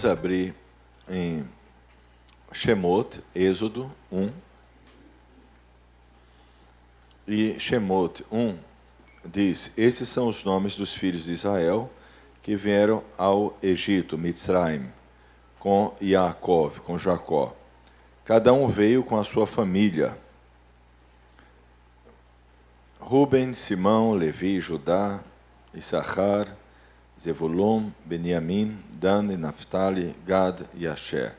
Vamos abrir em Shemot, Êxodo 1. E Shemot 1 diz: esses são os nomes dos filhos de Israel que vieram ao Egito, Mitzrayim, com Yaakov, com Jacó. Cada um veio com a sua família. Ruben, Simão, Levi, Judá, Issachar, Zevulun, Beniamim, Dan, Naphtali, Gad e Asher.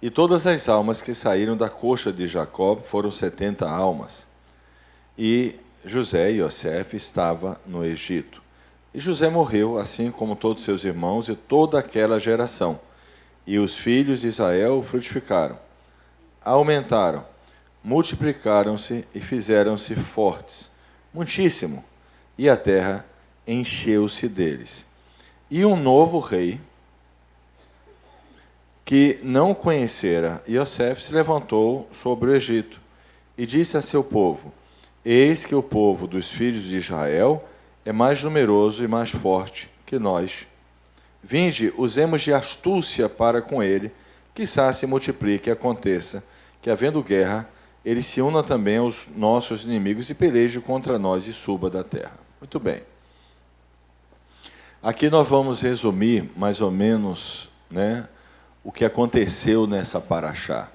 E todas as almas que saíram da coxa de Jacó foram 70 almas. E José, Yosef, estava no Egito. E José morreu, assim como todos seus irmãos e toda aquela geração. E os filhos de Israel frutificaram, aumentaram, multiplicaram-se e fizeram-se fortes, muitíssimo, e a terra encheu-se deles. E um novo rei, que não conhecera Yosef, se levantou sobre o Egito e disse a seu povo: eis que o povo dos filhos de Israel é mais numeroso e mais forte que nós. Vinde, usemos de astúcia para com ele, quiçá se multiplique e aconteça que, havendo guerra, ele se una também aos nossos inimigos e peleje contra nós e suba da terra. Muito bem. Aqui nós vamos resumir, mais ou menos, o que aconteceu nessa paraxá.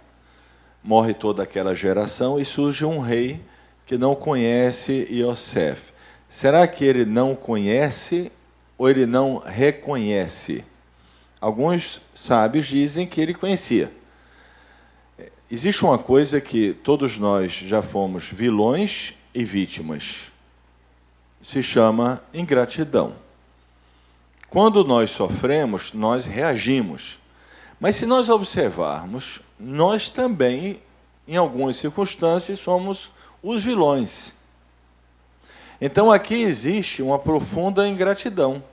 Morre toda aquela geração e surge um rei que não conhece Yosef. Será que ele não conhece ou ele não reconhece? Alguns sábios dizem que ele conhecia. Existe uma coisa que todos nós já fomos vilões e vítimas. Se chama ingratidão. Quando nós sofremos, nós reagimos. Mas se nós observarmos, nós também, em algumas circunstâncias, somos os vilões. Então aqui existe uma profunda ingratidão.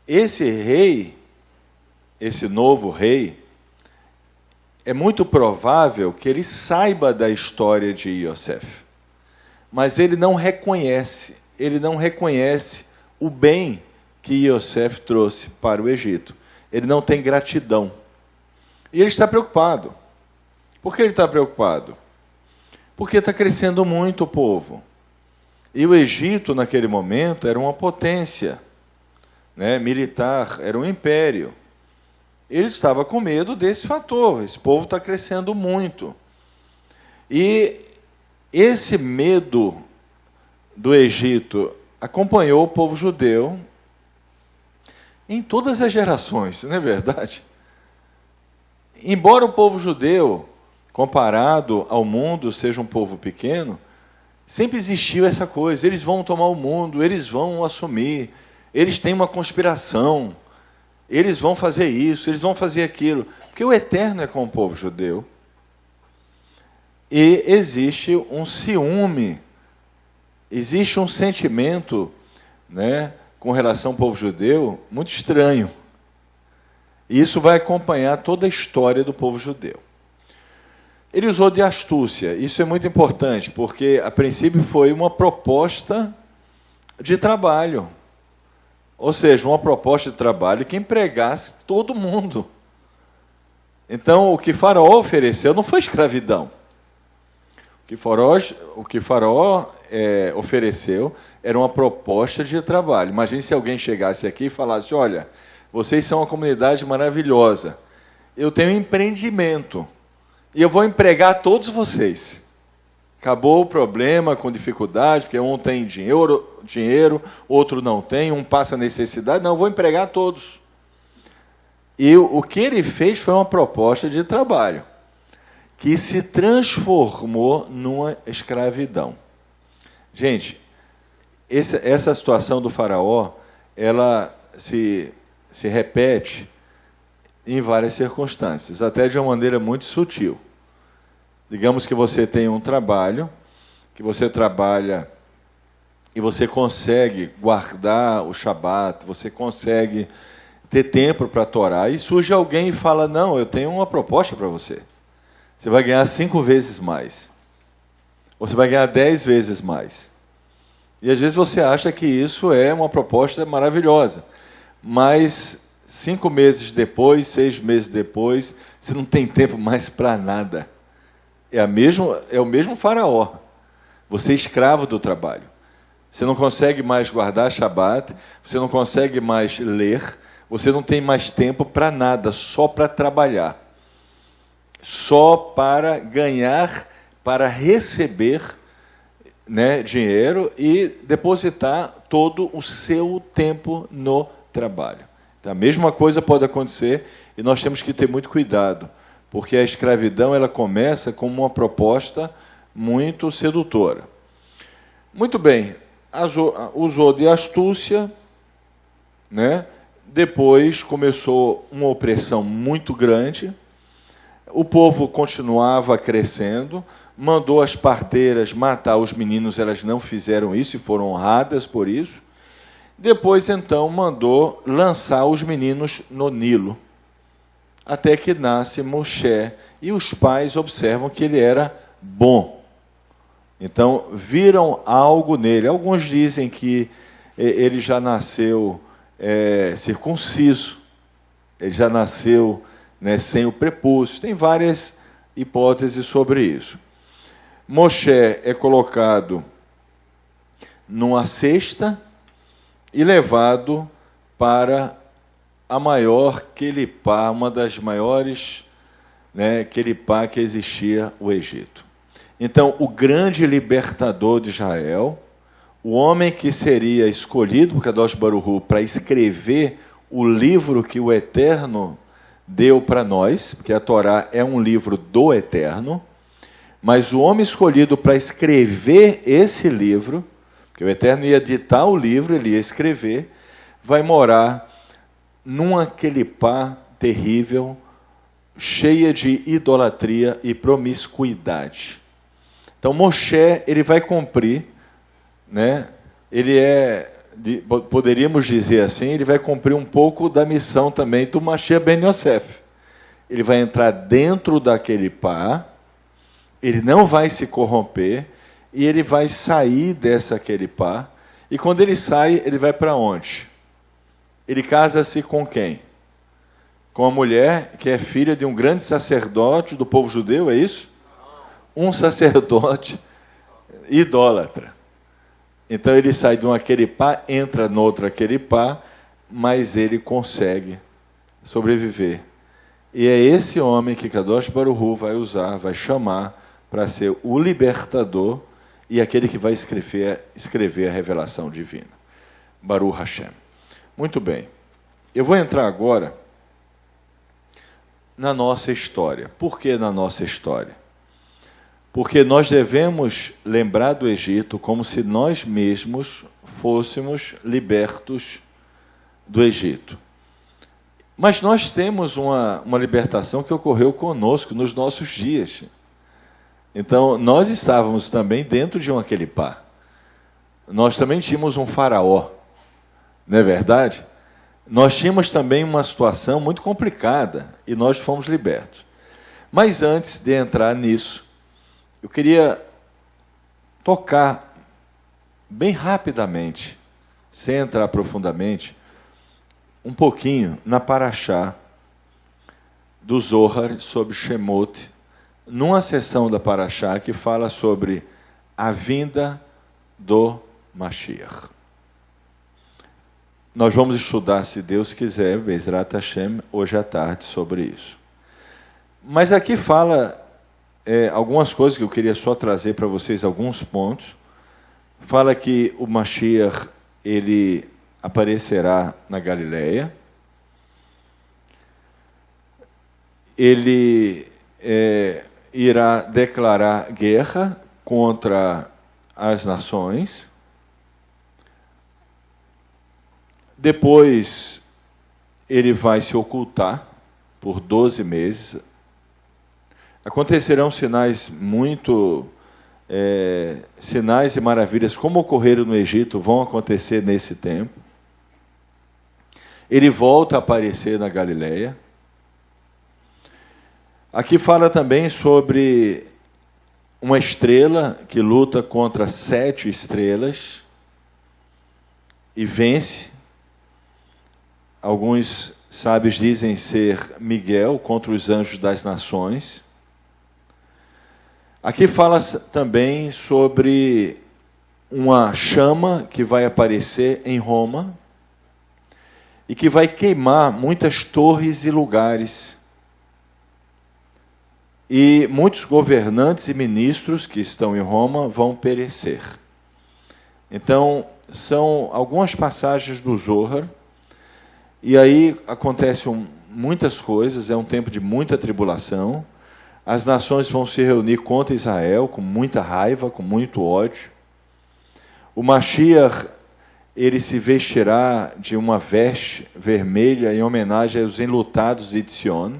Esse rei, esse novo rei, é muito provável que ele saiba da história de Yosef, mas ele não reconhece o bem que Yosef trouxe para o Egito. Ele não tem gratidão. E ele está preocupado. Por que ele está preocupado? Porque está crescendo muito o povo. E o Egito, naquele momento, era uma potência militar, era um império. Ele estava com medo desse fator. Esse povo está crescendo muito. E esse medo do Egito acompanhou o povo judeu em todas as gerações, não é verdade? Embora o povo judeu, comparado ao mundo, seja um povo pequeno, sempre existiu essa coisa: eles vão tomar o mundo, eles vão assumir, eles têm uma conspiração, eles vão fazer isso, eles vão fazer aquilo, porque o eterno é com o povo judeu. E existe um ciúme, existe um sentimento, com relação ao povo judeu, muito estranho. E isso vai acompanhar toda a história do povo judeu. Ele usou de astúcia. Isso é muito importante, porque, a princípio, foi uma proposta de trabalho. Ou seja, uma proposta de trabalho que empregasse todo mundo. Então, o que Faraó ofereceu não foi escravidão. O que Faraó ofereceu era uma proposta de trabalho. Imagine se alguém chegasse aqui e falasse: olha, vocês são uma comunidade maravilhosa, eu tenho um empreendimento e eu vou empregar todos vocês. Acabou o problema com dificuldade, porque um tem dinheiro, outro não tem, um passa necessidade. Não, eu vou empregar todos. E o que ele fez foi uma proposta de trabalho que se transformou numa escravidão. Gente, essa situação do faraó, ela se repete em várias circunstâncias, até de uma maneira muito sutil. Digamos que você tem um trabalho, que você trabalha e você consegue guardar o Shabat, você consegue ter tempo para a Torá, e surge alguém e fala: não, eu tenho uma proposta para você. Você vai ganhar 5 vezes mais. Ou você vai ganhar 10 vezes mais. E às vezes você acha que isso é uma proposta maravilhosa. Mas 5 meses depois, 6 meses depois, você não tem tempo mais para nada. É o mesmo faraó. Você é escravo do trabalho. Você não consegue mais guardar Shabat, você não consegue mais ler, você não tem mais tempo para nada, só para trabalhar. Só para ganhar, para receber, né, dinheiro e depositar todo o seu tempo no trabalho. Então, a mesma coisa pode acontecer e nós temos que ter muito cuidado, porque a escravidão ela começa como uma proposta muito sedutora. Muito bem, usou de astúcia, né? Depois começou uma opressão muito grande, o povo continuava crescendo, mandou as parteiras matar os meninos, elas não fizeram isso e foram honradas por isso. Depois, então, mandou lançar os meninos no Nilo, até que nasce Moshe, e os pais observam que ele era bom. Então, viram algo nele. Alguns dizem que ele já nasceu circunciso, ele já nasceu, né, sem o prepúcio. Tem várias hipóteses sobre isso. Moshe é colocado numa cesta e levado para a maior quelipá, uma das maiores, né, quelipá que existia no Egito. Então, o grande libertador de Israel, o homem que seria escolhido por Kadosh Baruch Hu para escrever o livro que o Eterno deu para nós, porque a Torá é um livro do Eterno, mas o homem escolhido para escrever esse livro, que o Eterno ia ditar o livro, ele ia escrever, vai morar numa quelipá terrível, cheia de idolatria e promiscuidade. Então, Moshe, ele vai cumprir, né? Ele poderíamos dizer assim, ele vai cumprir um pouco da missão também do Mashiach ben Yosef. Ele vai entrar dentro daquele pá, ele não vai se corromper, e ele vai sair dessa quelipá, e quando ele sai, ele vai para onde? Ele casa-se com quem? Com a mulher que é filha de um grande sacerdote do povo judeu, é isso? Um sacerdote idólatra. Então ele sai de uma quelipá, entra noutra quelipá, mas ele consegue sobreviver. E é esse homem que Kadosh Baruch Hu vai usar, vai chamar para ser o libertador e aquele que vai escrever a revelação divina. Baruch Hashem. Muito bem. Eu vou entrar agora na nossa história. Por que na nossa história? Porque nós devemos lembrar do Egito como se nós mesmos fôssemos libertos do Egito. Mas nós temos uma libertação que ocorreu conosco nos nossos dias. Então, nós estávamos também dentro de uma quelipá. Nós também tínhamos um faraó, não é verdade? Nós tínhamos também uma situação muito complicada e nós fomos libertos. Mas antes de entrar nisso, eu queria tocar bem rapidamente, sem entrar profundamente, um pouquinho na Parashá do Zohar sobre Shemot, numa seção da Parashá que fala sobre a vinda do Mashiach. Nós vamos estudar, se Deus quiser, Bezrat Hashem, hoje à tarde, sobre isso. Mas aqui fala algumas coisas que eu queria só trazer para vocês, alguns pontos. Fala que o Mashiach, ele aparecerá na Galileia. Ele irá declarar guerra contra as nações. Depois, ele vai se ocultar por 12 meses. Acontecerão sinais sinais e maravilhas, como ocorreram no Egito, vão acontecer nesse tempo. Ele volta a aparecer na Galileia. Aqui fala também sobre uma estrela que luta contra 7 estrelas e vence. Alguns sábios dizem ser Miguel contra os anjos das nações. Aqui fala também sobre uma chama que vai aparecer em Roma e que vai queimar muitas torres e lugares. E muitos governantes e ministros que estão em Roma vão perecer. Então, são algumas passagens do Zohar, e aí acontecem muitas coisas, é um tempo de muita tribulação. As nações vão se reunir contra Israel com muita raiva, com muito ódio. O Mashiach, ele se vestirá de uma veste vermelha em homenagem aos enlutados de Sion.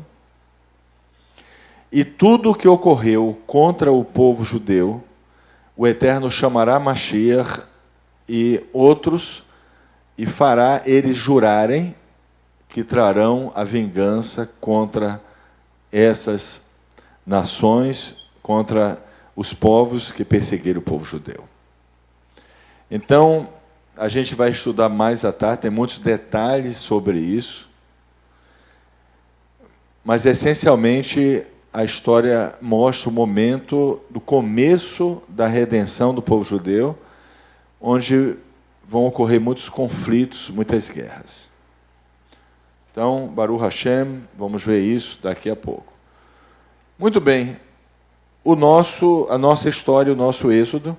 E tudo o que ocorreu contra o povo judeu, o Eterno chamará Mashiach e outros, e fará eles jurarem que trarão a vingança contra essas nações, contra os povos que perseguiram o povo judeu. Então, a gente vai estudar mais à tarde, tem muitos detalhes sobre isso, mas essencialmente a história mostra o momento do começo da redenção do povo judeu, onde vão ocorrer muitos conflitos, muitas guerras. Então, Baruch Hashem, vamos ver isso daqui a pouco. Muito bem, a nossa história, o nosso êxodo.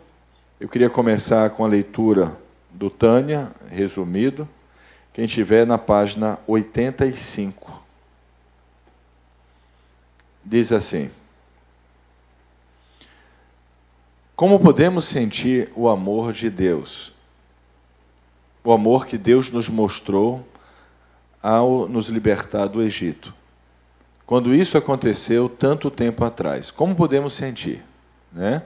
Eu queria começar com a leitura do Tânia, resumido. Quem estiver na página 85. Diz assim: como podemos sentir o amor de Deus? O amor que Deus nos mostrou ao nos libertar do Egito. Quando isso aconteceu tanto tempo atrás, como podemos sentir, né?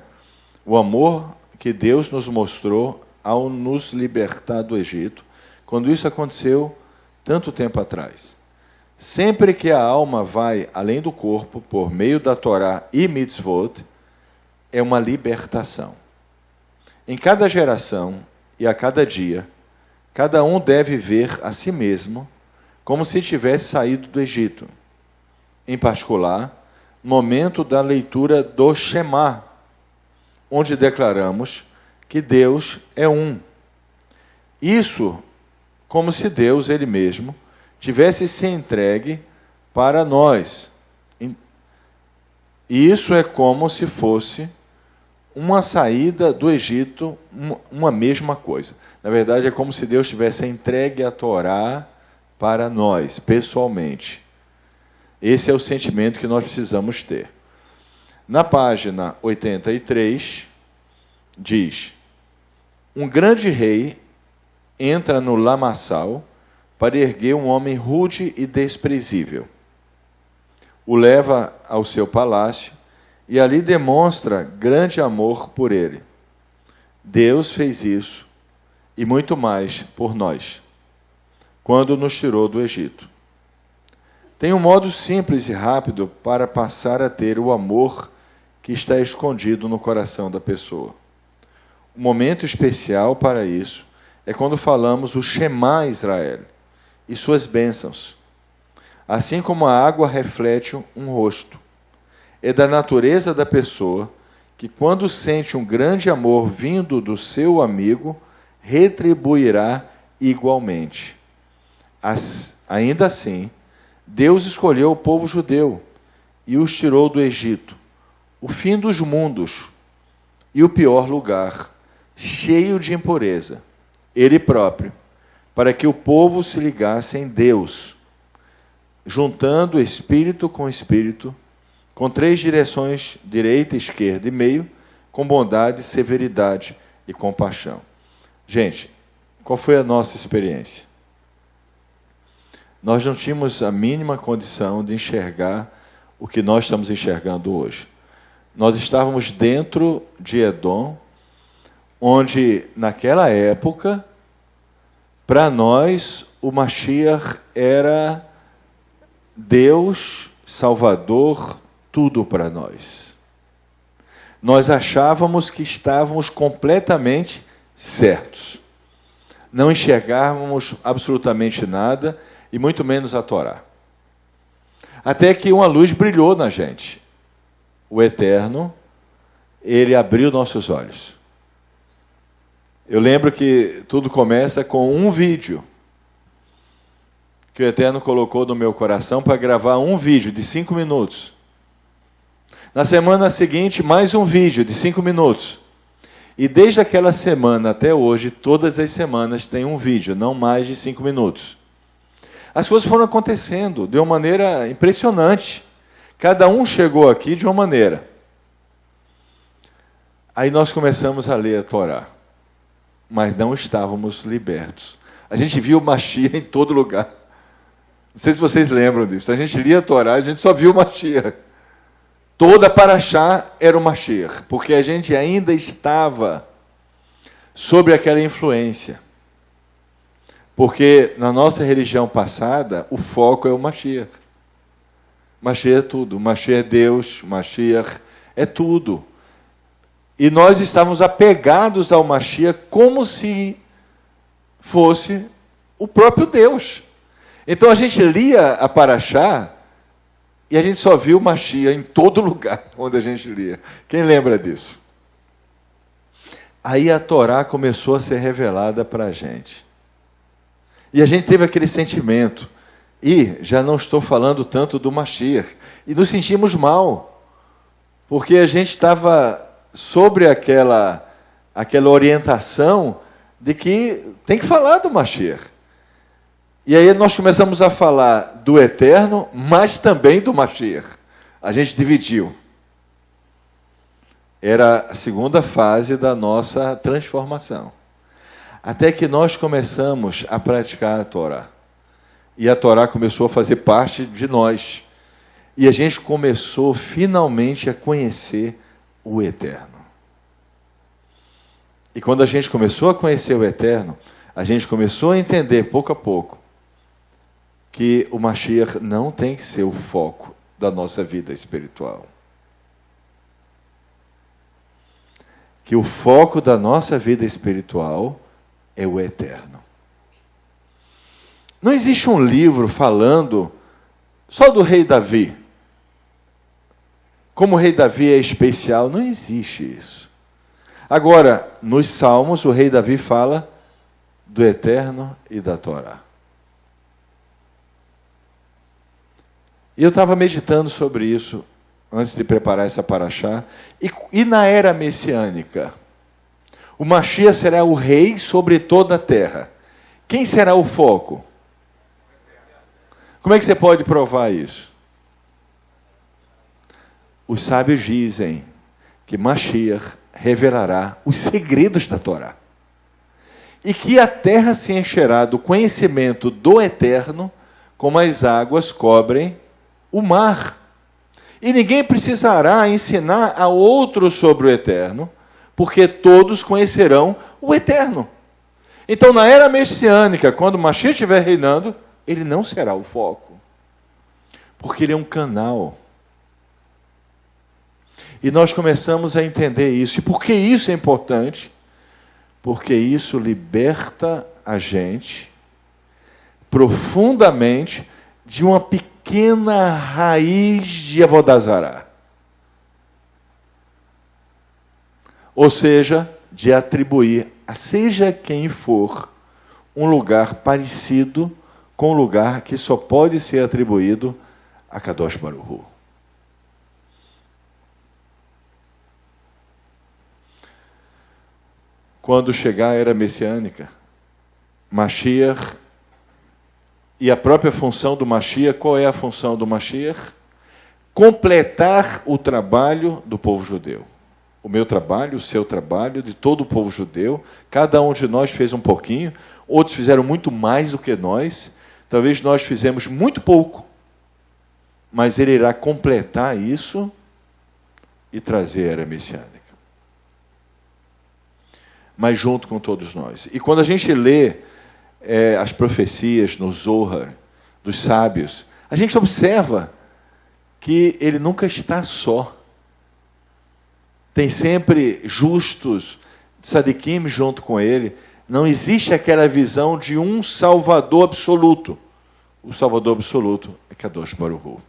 O amor que Deus nos mostrou ao nos libertar do Egito, quando isso aconteceu tanto tempo atrás. Sempre que a alma vai além do corpo, por meio da Torá e mitzvot, é uma libertação. Em cada geração e a cada dia, cada um deve ver a si mesmo como se tivesse saído do Egito. Em particular, no momento da leitura do Shema, onde declaramos que Deus é um. Isso como se Deus, Ele mesmo, tivesse se entregue para nós. E isso é como se fosse uma saída do Egito, uma mesma coisa. Na verdade, é como se Deus tivesse entregue a Torá para nós, pessoalmente. Esse é o sentimento que nós precisamos ter. Na página 83, diz: um grande rei entra no lamaçal para erguer um homem rude e desprezível. O leva ao seu palácio e ali demonstra grande amor por ele. Deus fez isso e muito mais por nós, quando nos tirou do Egito. Tem um modo simples e rápido para passar a ter o amor que está escondido no coração da pessoa. O momento especial para isso é quando falamos o Shema Israel e suas bênçãos. Assim como a água reflete um rosto. É da natureza da pessoa que, quando sente um grande amor vindo do seu amigo, retribuirá igualmente. Ainda assim, Deus escolheu o povo judeu e os tirou do Egito, o fim dos mundos e o pior lugar, cheio de impureza, Ele próprio, para que o povo se ligasse em Deus, juntando espírito, com 3 direções, direita, esquerda e meio, com bondade, severidade e compaixão. Gente, qual foi a nossa experiência? Nós não tínhamos a mínima condição de enxergar o que nós estamos enxergando hoje. Nós estávamos dentro de Edom, onde, naquela época, para nós, o Mashiach era Deus, Salvador, tudo para nós. Nós achávamos que estávamos completamente certos. Não enxergávamos absolutamente nada e muito menos a Torá. Até que uma luz brilhou na gente. O Eterno, ele abriu nossos olhos. Eu lembro que tudo começa com um vídeo que o Eterno colocou no meu coração para gravar um vídeo de 5 minutos. Na semana seguinte, mais um vídeo de 5 minutos. E desde aquela semana até hoje, todas as semanas tem um vídeo, não mais de 5 minutos. As coisas foram acontecendo de uma maneira impressionante. Cada um chegou aqui de uma maneira. Aí nós começamos a ler a Torá, mas não estávamos libertos. A gente viu Mashiach em todo lugar. Não sei se vocês lembram disso. A gente lia a Torá, a gente só viu Mashiach. Toda Parashá era o Mashiach, porque a gente ainda estava sobre aquela influência. Porque na nossa religião passada, o foco é o Mashiach. Mashiach é tudo. Mashiach é Deus, Mashiach é tudo. E nós estávamos apegados ao Mashiach como se fosse o próprio Deus. Então a gente lia a Parashá e a gente só viu Mashiach em todo lugar onde a gente lia. Quem lembra disso? Aí a Torá começou a ser revelada para a gente. E a gente teve aquele sentimento. E já não estou falando tanto do Mashiach. E nos sentimos mal. Porque a gente estava sobre aquela orientação de que tem que falar do Mashiach. E aí nós começamos a falar do Eterno, mas também do Mashiach. A gente dividiu. Era a segunda fase da nossa transformação. Até que nós começamos a praticar a Torá. E a Torá começou a fazer parte de nós. E a gente começou finalmente a conhecer o Eterno. E quando a gente começou a conhecer o Eterno, a gente começou a entender pouco a pouco que o Mashiach não tem que ser o foco da nossa vida espiritual. Que o foco da nossa vida espiritual é o Eterno. Não existe um livro falando só do rei Davi. Como o rei Davi é especial, não existe isso. Agora, nos Salmos, o rei Davi fala do Eterno e da Torá. E eu estava meditando sobre isso antes de preparar essa paraxá. E na era messiânica, o Mashiach será o rei sobre toda a terra. Quem será o foco? Como é que você pode provar isso? Os sábios dizem que Mashiach revelará os segredos da Torá. E que a terra se encherá do conhecimento do Eterno, como as águas cobrem o mar. E ninguém precisará ensinar a outro sobre o Eterno, porque todos conhecerão o Eterno. Então, na era messiânica, quando Mashiach estiver reinando, ele não será o foco, porque ele é um canal. E nós começamos a entender isso. E por que isso é importante? Porque isso liberta a gente profundamente de uma pequena raiz de Avodazará. Ou seja, de atribuir a seja quem for um lugar parecido com o lugar que só pode ser atribuído a Kadosh Baruch Hu. Quando chegar a era messiânica, Mashiach, e a própria função do Mashiach, qual é a função do Mashiach? Completar o trabalho do povo judeu. O meu trabalho, o seu trabalho, de todo o povo judeu. Cada um de nós fez um pouquinho, outros fizeram muito mais do que nós. Talvez nós fizemos muito pouco, mas ele irá completar isso e trazer a era messiânica. Mas junto com todos nós. E quando a gente lê as profecias no Zohar, dos sábios, a gente observa que ele nunca está só. Tem sempre justos, tzadikim junto com ele. Não existe aquela visão de um salvador absoluto. o Salvador absoluto é Kadosh Baruch Hu.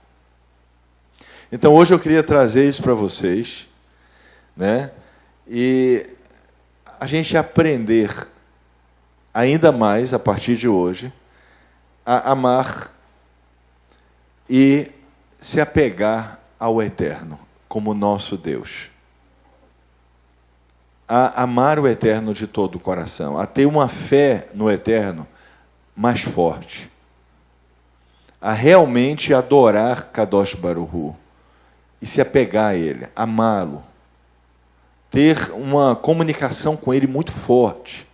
Então hoje eu queria trazer isso para vocês, né? E a gente aprender ainda mais, a partir de hoje, a amar e se apegar ao Eterno como nosso Deus. A amar o Eterno de todo o coração, a ter uma fé no Eterno mais forte, a realmente adorar Kadosh Baruch Hu e se apegar a Ele, amá-lo, ter uma comunicação com Ele muito forte,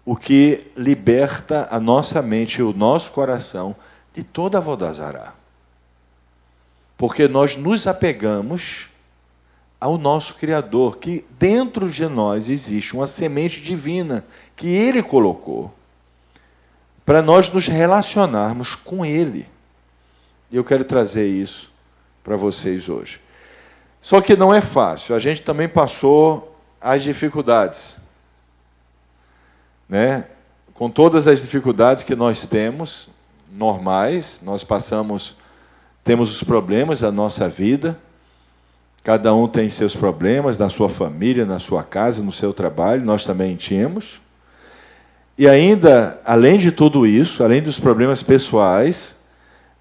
o que liberta a nossa mente e o nosso coração de toda a vodazará. Porque nós nos apegamos ao nosso Criador, que dentro de nós existe uma semente divina que Ele colocou para nós nos relacionarmos com Ele. E eu quero trazer isso para vocês hoje. Só que não é fácil, a gente também passou as dificuldades, né? Com todas as dificuldades que nós temos, normais, nós temos os problemas da nossa vida, cada um tem seus problemas, na sua família, na sua casa, no seu trabalho, nós também tínhamos. E ainda, além de tudo isso, além dos problemas pessoais,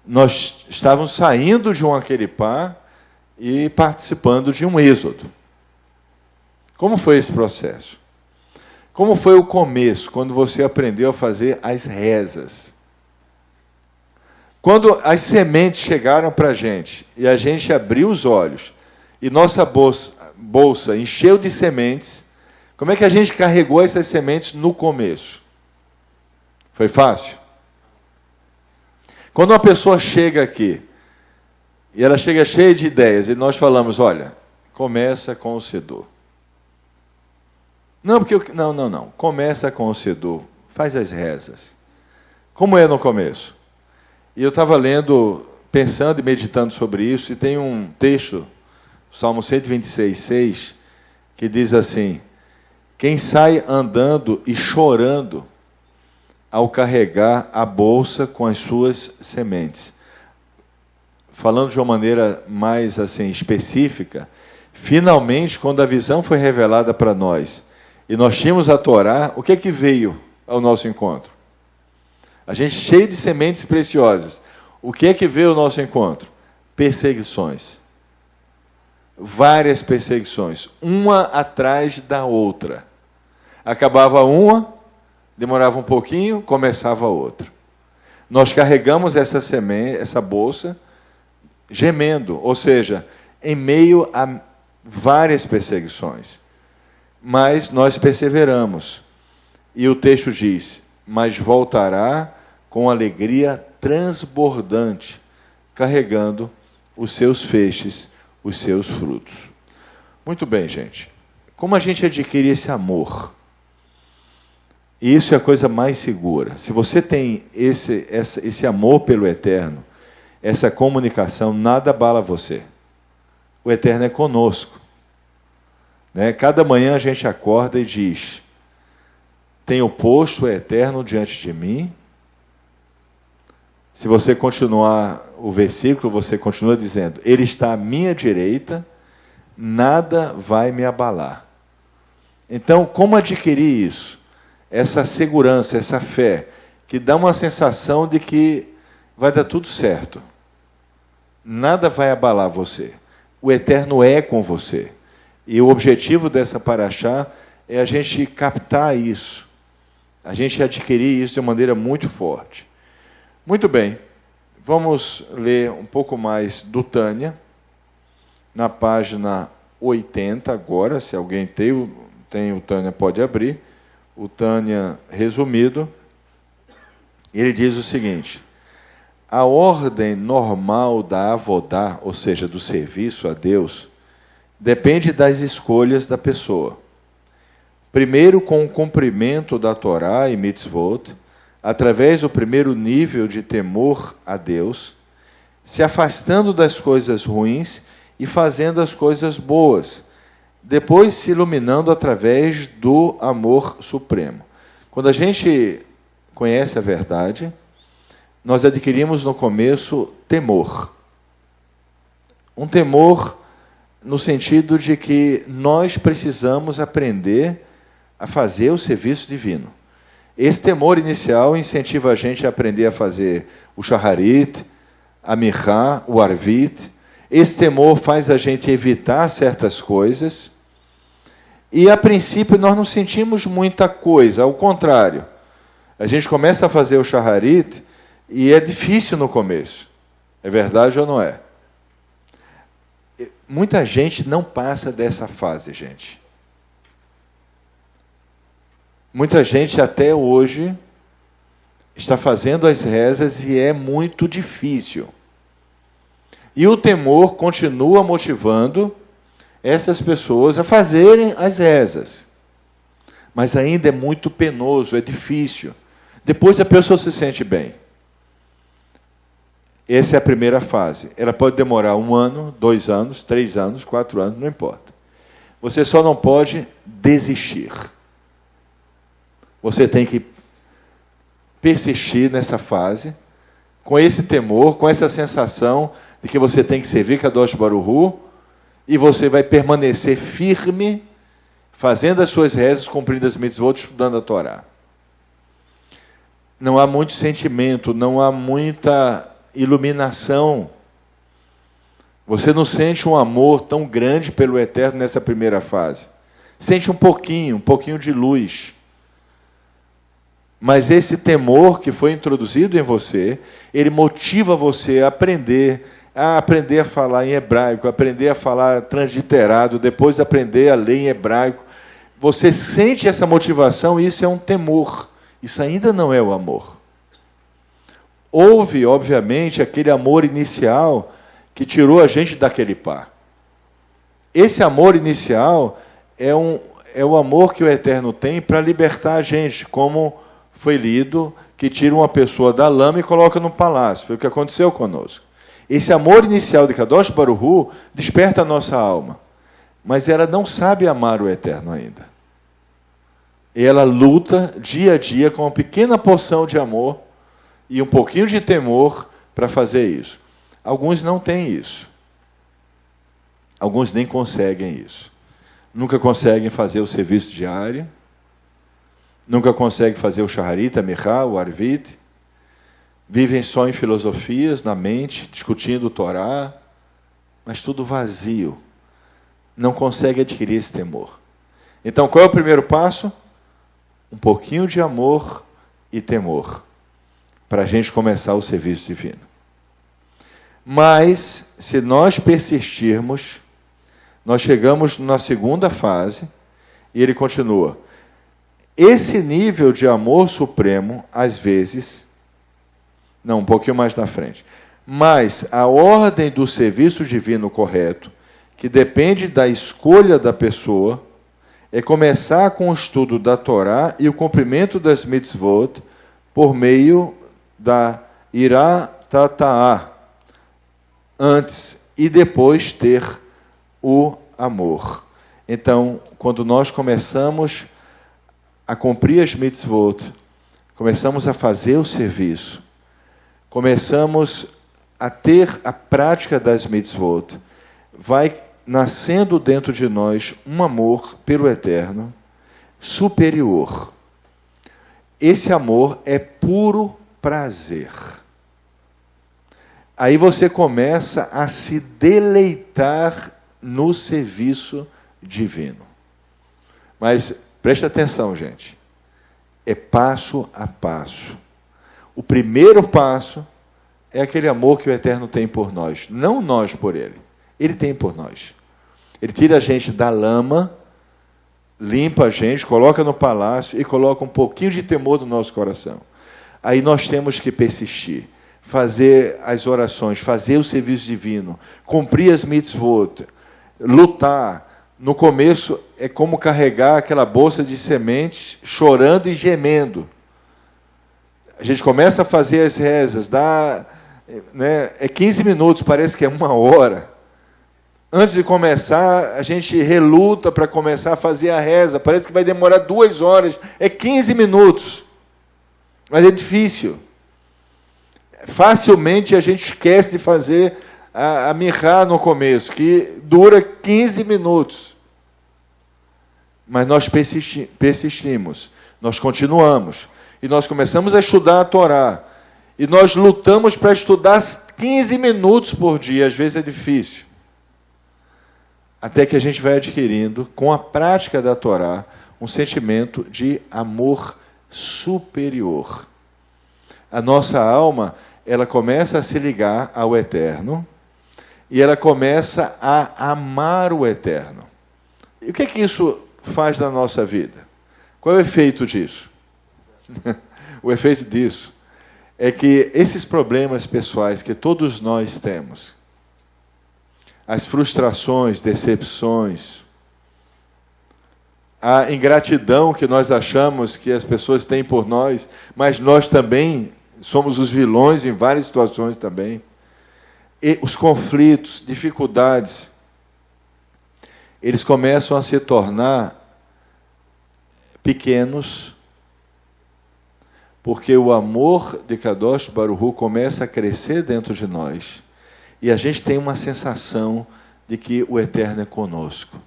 nós estávamos saindo de um Aqueripá e participando de um êxodo. Como foi esse processo? Como foi o começo, quando você aprendeu a fazer as rezas? Quando as sementes chegaram para a gente e a gente abriu os olhos e nossa bolsa encheu de sementes, como é que a gente carregou essas sementes no começo? Foi fácil? Quando uma pessoa chega aqui e ela chega cheia de ideias e nós falamos, olha, começa com o Siddur. Não, não. Começa com o Siddur, faz as rezas. Como é no começo? E eu estava lendo, pensando e meditando sobre isso, e tem um texto, Salmo 126:6, que diz assim: quem sai andando e chorando ao carregar a bolsa com as suas sementes. Falando de uma maneira mais assim específica, finalmente, quando a visão foi revelada para nós, e nós tínhamos a Torá, o que é que veio ao nosso encontro? A gente cheio de sementes preciosas. O que é que veio ao nosso encontro? Perseguições. Várias perseguições, uma atrás da outra. Acabava uma, demorava um pouquinho, começava outra. Nós carregamos essa semente, essa bolsa, gemendo, ou seja, em meio a várias perseguições. Mas nós perseveramos. E o texto diz, mas voltará com alegria transbordante, carregando os seus feixes, os seus frutos. Muito bem, gente. Como a gente adquire esse amor? E isso é a coisa mais segura. Se você tem esse amor pelo Eterno, essa comunicação, nada abala você. O Eterno é conosco. Né? Cada manhã a gente acorda e diz, tenho posto o Eterno diante de mim. Se você continuar o versículo, você continua dizendo, Ele está à minha direita, nada vai me abalar. Então, como adquirir isso? Essa segurança, essa fé, que dá uma sensação de que vai dar tudo certo. Nada vai abalar você. O Eterno é com você. E o objetivo dessa paraxá é a gente captar isso. A gente adquirir isso de uma maneira muito forte. Muito bem. Vamos ler um pouco mais do Tânia, na página 80 agora, se alguém tem o Tânia, pode abrir. O Tânia resumido. Ele diz o seguinte: a ordem normal da avodá, ou seja, do serviço a Deus, depende das escolhas da pessoa. Primeiro, com o cumprimento da Torá e mitzvot, através do primeiro nível de temor a Deus, se afastando das coisas ruins e fazendo as coisas boas, depois se iluminando através do amor supremo. Quando a gente conhece a verdade, nós adquirimos no começo temor. Um temor no sentido de que nós precisamos aprender a fazer o serviço divino. Esse temor inicial incentiva a gente a aprender a fazer o shaharit, a mirá, o arvit. Esse temor faz a gente evitar certas coisas. E, a princípio, nós não sentimos muita coisa. Ao contrário, a gente começa a fazer o shaharit e é difícil no começo. É verdade ou não é? Muita gente não passa dessa fase, gente. Muita gente até hoje está fazendo as rezas e é muito difícil. E o temor continua motivando essas pessoas a fazerem as rezas. Mas ainda é muito penoso, é difícil. Depois a pessoa se sente bem. Essa é a primeira fase. Ela pode demorar 1 ano, 2 anos, 3 anos, 4 anos, não importa. Você só não pode desistir. Você tem que persistir nessa fase, com esse temor, com essa sensação de que você tem que servir Kadosh Baruch Hu, e você vai permanecer firme, fazendo as suas rezas, cumprindo as mitzvot, estudando a Torá. Não há muito sentimento, não há muita iluminação. Você não sente um amor tão grande pelo Eterno nessa primeira fase. Sente um pouquinho de luz. Mas esse temor que foi introduzido em você, ele motiva você a aprender a falar em hebraico, aprender a falar transliterado, depois aprender a ler em hebraico. Você sente essa motivação e isso é um temor. Isso ainda não é o amor. Houve, obviamente, aquele amor inicial que tirou a gente daquele par. Esse amor inicial é o amor que o Eterno tem para libertar a gente, como foi lido, que tira uma pessoa da lama e coloca no palácio. Foi o que aconteceu conosco. Esse amor inicial de Kadosh Baruch Hu desperta a nossa alma. Mas ela não sabe amar o Eterno ainda. E ela luta dia a dia com uma pequena porção de amor e um pouquinho de temor para fazer isso. Alguns não têm isso. Alguns nem conseguem isso. Nunca conseguem fazer o serviço diário. Nunca conseguem fazer o shaharit, a mirá, o arvit. Vivem só em filosofias, na mente, discutindo o Torá, mas tudo vazio. Não consegue adquirir esse temor. Então, qual é o primeiro passo? Um pouquinho de amor e temor, para a gente começar o serviço divino. Mas, se nós persistirmos, nós chegamos na segunda fase, e ele continua. Esse nível de amor supremo, às vezes, não, um pouquinho mais na frente, mas a ordem do serviço divino correto, que depende da escolha da pessoa, é começar com o estudo da Torá e o cumprimento das mitzvot por meio da irá tata'á, antes e depois ter o amor. Então, quando nós começamos a cumprir as mitzvot, começamos a fazer o serviço, começamos a ter a prática das mitzvot, vai nascendo dentro de nós um amor pelo Eterno superior. Esse amor é puro prazer. Aí você começa a se deleitar no serviço divino. Mas preste atenção, gente. É passo a passo. O primeiro passo é aquele amor que o Eterno tem por nós, não nós por Ele. Ele tem por nós. Ele tira a gente da lama, limpa a gente, coloca no palácio e coloca um pouquinho de temor no nosso coração. Aí nós temos que persistir, fazer as orações, fazer o serviço divino, cumprir as mitzvot, lutar. No começo é como carregar aquela bolsa de sementes, chorando e gemendo. A gente começa a fazer as rezas, é 15 minutos, parece que é 1 hora. Antes de começar, a gente reluta para começar a fazer a reza. Parece que vai demorar 2 horas. É 15 minutos. Mas é difícil. facilmente a gente esquece de fazer a mirá no começo, que dura 15 minutos. Mas nós persistimos, nós continuamos, e nós começamos a estudar a Torá, e nós lutamos para estudar 15 minutos por dia, às vezes é difícil. Até que a gente vai adquirindo, com a prática da Torá, um sentimento de amor superior. A nossa alma, ela começa a se ligar ao Eterno, e ela começa a amar o Eterno. E o que é que isso faz na nossa vida? Qual é o efeito disso? O efeito disso é que esses problemas pessoais que todos nós temos, as frustrações, decepções, a ingratidão que nós achamos que as pessoas têm por nós, mas nós também somos os vilões em várias situações também, e os conflitos, dificuldades, eles começam a se tornar pequenos, porque o amor de Kadosh Baruch Hu começa a crescer dentro de nós, e a gente tem uma sensação de que o Eterno é conosco,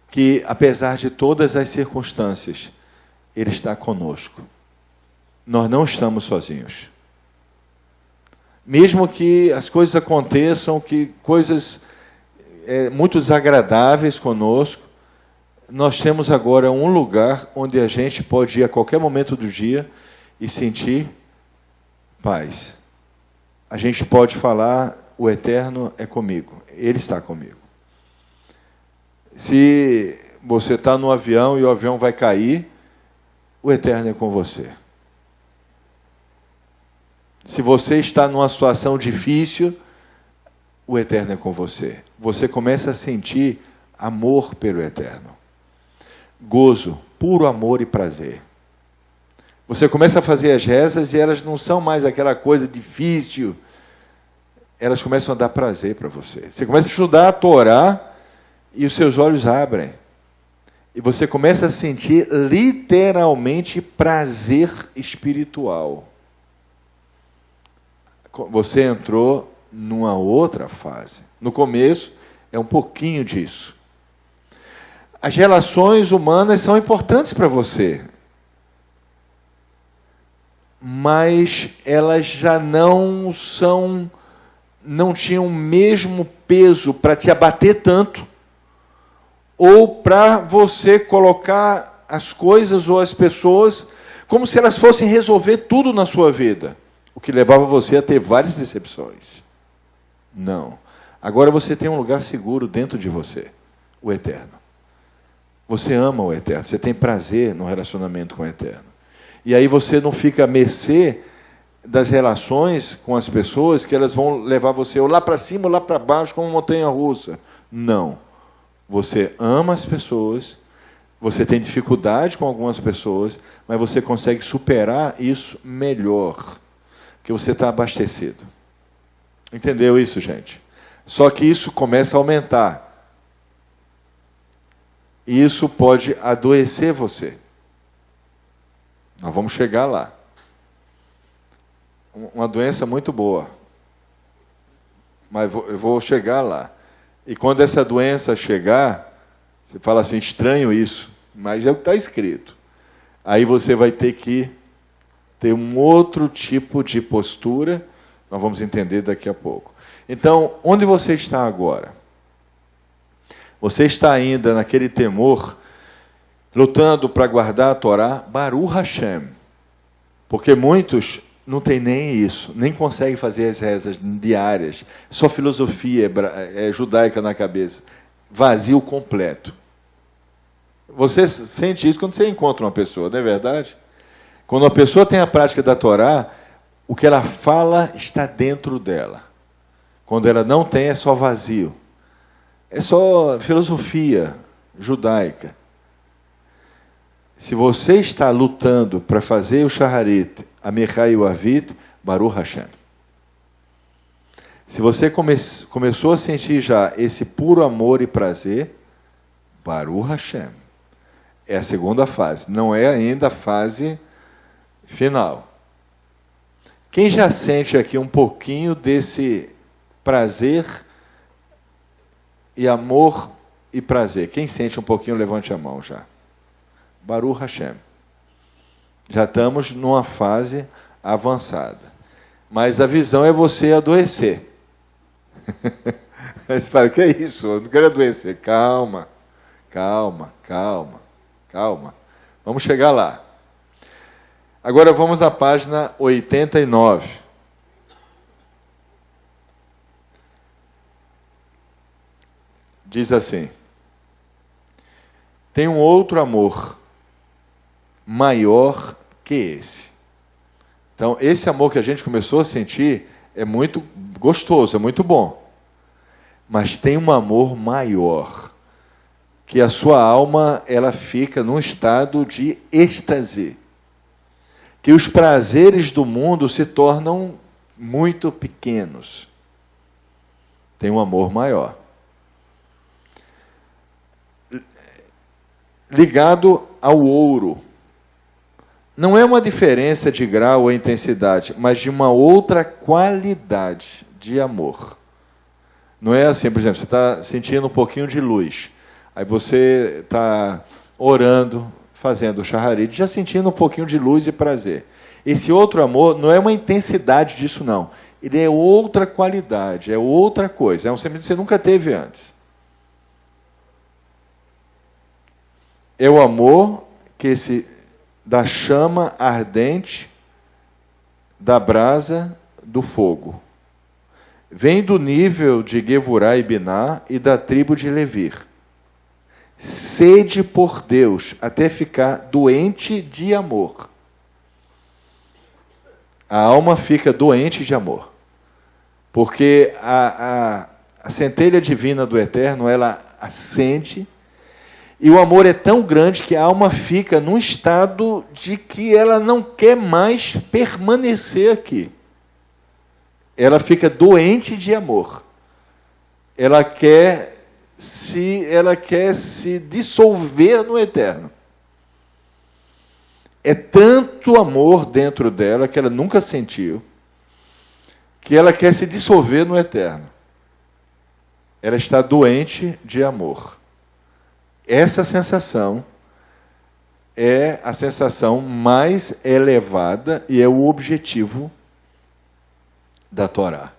que apesar de todas as circunstâncias, Ele está conosco. Nós não estamos sozinhos. Mesmo que as coisas aconteçam, que coisas muito desagradáveis conosco, nós temos agora um lugar onde a gente pode ir a qualquer momento do dia e sentir paz. A gente pode falar, o Eterno é comigo, Ele está comigo. Se você está no avião e o avião vai cair, o Eterno é com você. Se você está numa situação difícil, o Eterno é com você. Você começa a sentir amor pelo Eterno. Gozo, puro amor e prazer. Você começa a fazer as rezas e elas não são mais aquela coisa difícil. Elas começam a dar prazer para você. Você começa a estudar a Torá e os seus olhos abrem. E você começa a sentir literalmente prazer espiritual. Você entrou numa outra fase. No começo, é um pouquinho disso. As relações humanas são importantes para você, mas elas já não tinham o mesmo peso para te abater tanto, ou para você colocar as coisas ou as pessoas como se elas fossem resolver tudo na sua vida, o que levava você a ter várias decepções. Não. Agora você tem um lugar seguro dentro de você, o Eterno. Você ama o Eterno, você tem prazer no relacionamento com o Eterno. E aí você não fica à mercê das relações com as pessoas, que elas vão levar você ou lá para cima ou lá para baixo, como uma montanha-russa. Não. Você ama as pessoas, você tem dificuldade com algumas pessoas, mas você consegue superar isso melhor, porque você está abastecido. Entendeu isso, gente? Só que isso começa a aumentar. E isso pode adoecer você. Nós vamos chegar lá. Uma doença muito boa. Mas eu vou chegar lá. E quando essa doença chegar, você fala assim, estranho isso, mas é o que está escrito. Aí você vai ter que ter um outro tipo de postura, nós vamos entender daqui a pouco. Então, onde você está agora? Você está ainda naquele temor, lutando para guardar a Torá, Baruch Hashem. Porque muitos não têm nem isso, nem conseguem fazer as rezas diárias, só filosofia judaica na cabeça, vazio completo. Você sente isso quando você encontra uma pessoa, não é verdade? Quando uma pessoa tem a prática da Torá, o que ela fala está dentro dela. Quando ela não tem, é só vazio. É só filosofia judaica. Se você está lutando para fazer o Shaharit, a Mechá e o Avit, Baruch Hashem. Se você começou a sentir já esse puro amor e prazer, Baruch Hashem. É a segunda fase, não é ainda a fase final. Quem já sente aqui um pouquinho desse prazer e amor e prazer? Quem sente um pouquinho, levante a mão já. Baruch Hashem. Já estamos numa fase avançada. Mas a visão é você adoecer. Aí você fala, que é isso? Eu não quero adoecer. Calma, calma, calma, calma. Vamos chegar lá. Agora vamos à página 89. Diz assim: tem um outro amor maior que esse. Então, esse amor que a gente começou a sentir é muito gostoso, é muito bom. Mas tem um amor maior, que a sua alma ela fica num estado de êxtase. Que os prazeres do mundo se tornam muito pequenos. Tem um amor maior. Ligado ao ouro. Não é uma diferença de grau ou intensidade, mas de uma outra qualidade de amor. Não é assim, por exemplo, você está sentindo um pouquinho de luz. Aí você está orando, fazendo o shaharit, já sentindo um pouquinho de luz e prazer. Esse outro amor não é uma intensidade disso, não. Ele é outra qualidade, é outra coisa. É um sentimento que você nunca teve antes. É o amor da chama ardente da brasa do fogo. Vem do nível de Gevurá e Biná e da tribo de Levir. Sede por Deus até ficar doente de amor. A alma fica doente de amor. Porque a centelha divina do Eterno, ela acende, e o amor é tão grande que a alma fica num estado de que ela não quer mais permanecer aqui. Ela fica doente de amor. Ela quer se dissolver no Eterno. É tanto amor dentro dela que ela nunca sentiu, que ela quer se dissolver no Eterno. Ela está doente de amor. Essa sensação é a sensação mais elevada e é o objetivo da Torá.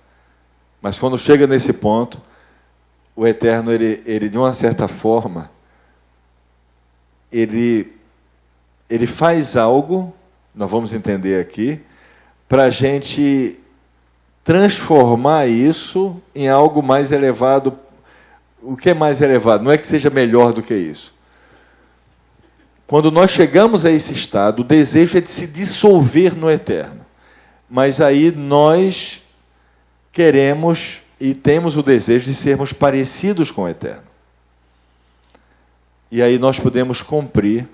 Mas quando chega nesse ponto, o Eterno, ele de uma certa forma, ele faz algo, nós vamos entender aqui, para a gente transformar isso em algo mais elevado. O que é mais elevado? Não é que seja melhor do que isso. Quando nós chegamos a esse estado, o desejo é de se dissolver no Eterno. Mas aí nós queremos e temos o desejo de sermos parecidos com o Eterno. E aí nós podemos cumprir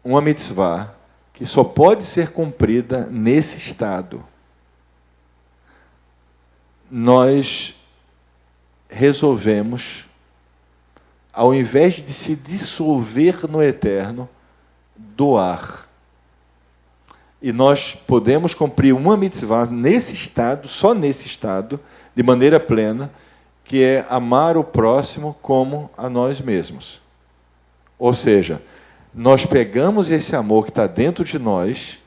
uma mitzvah que só pode ser cumprida nesse estado. Nós resolvemos, ao invés de se dissolver no Eterno, doar. E nós podemos cumprir uma mitzvah nesse estado, só nesse estado, de maneira plena, que é amar o próximo como a nós mesmos. Ou seja, nós pegamos esse amor que está dentro de nós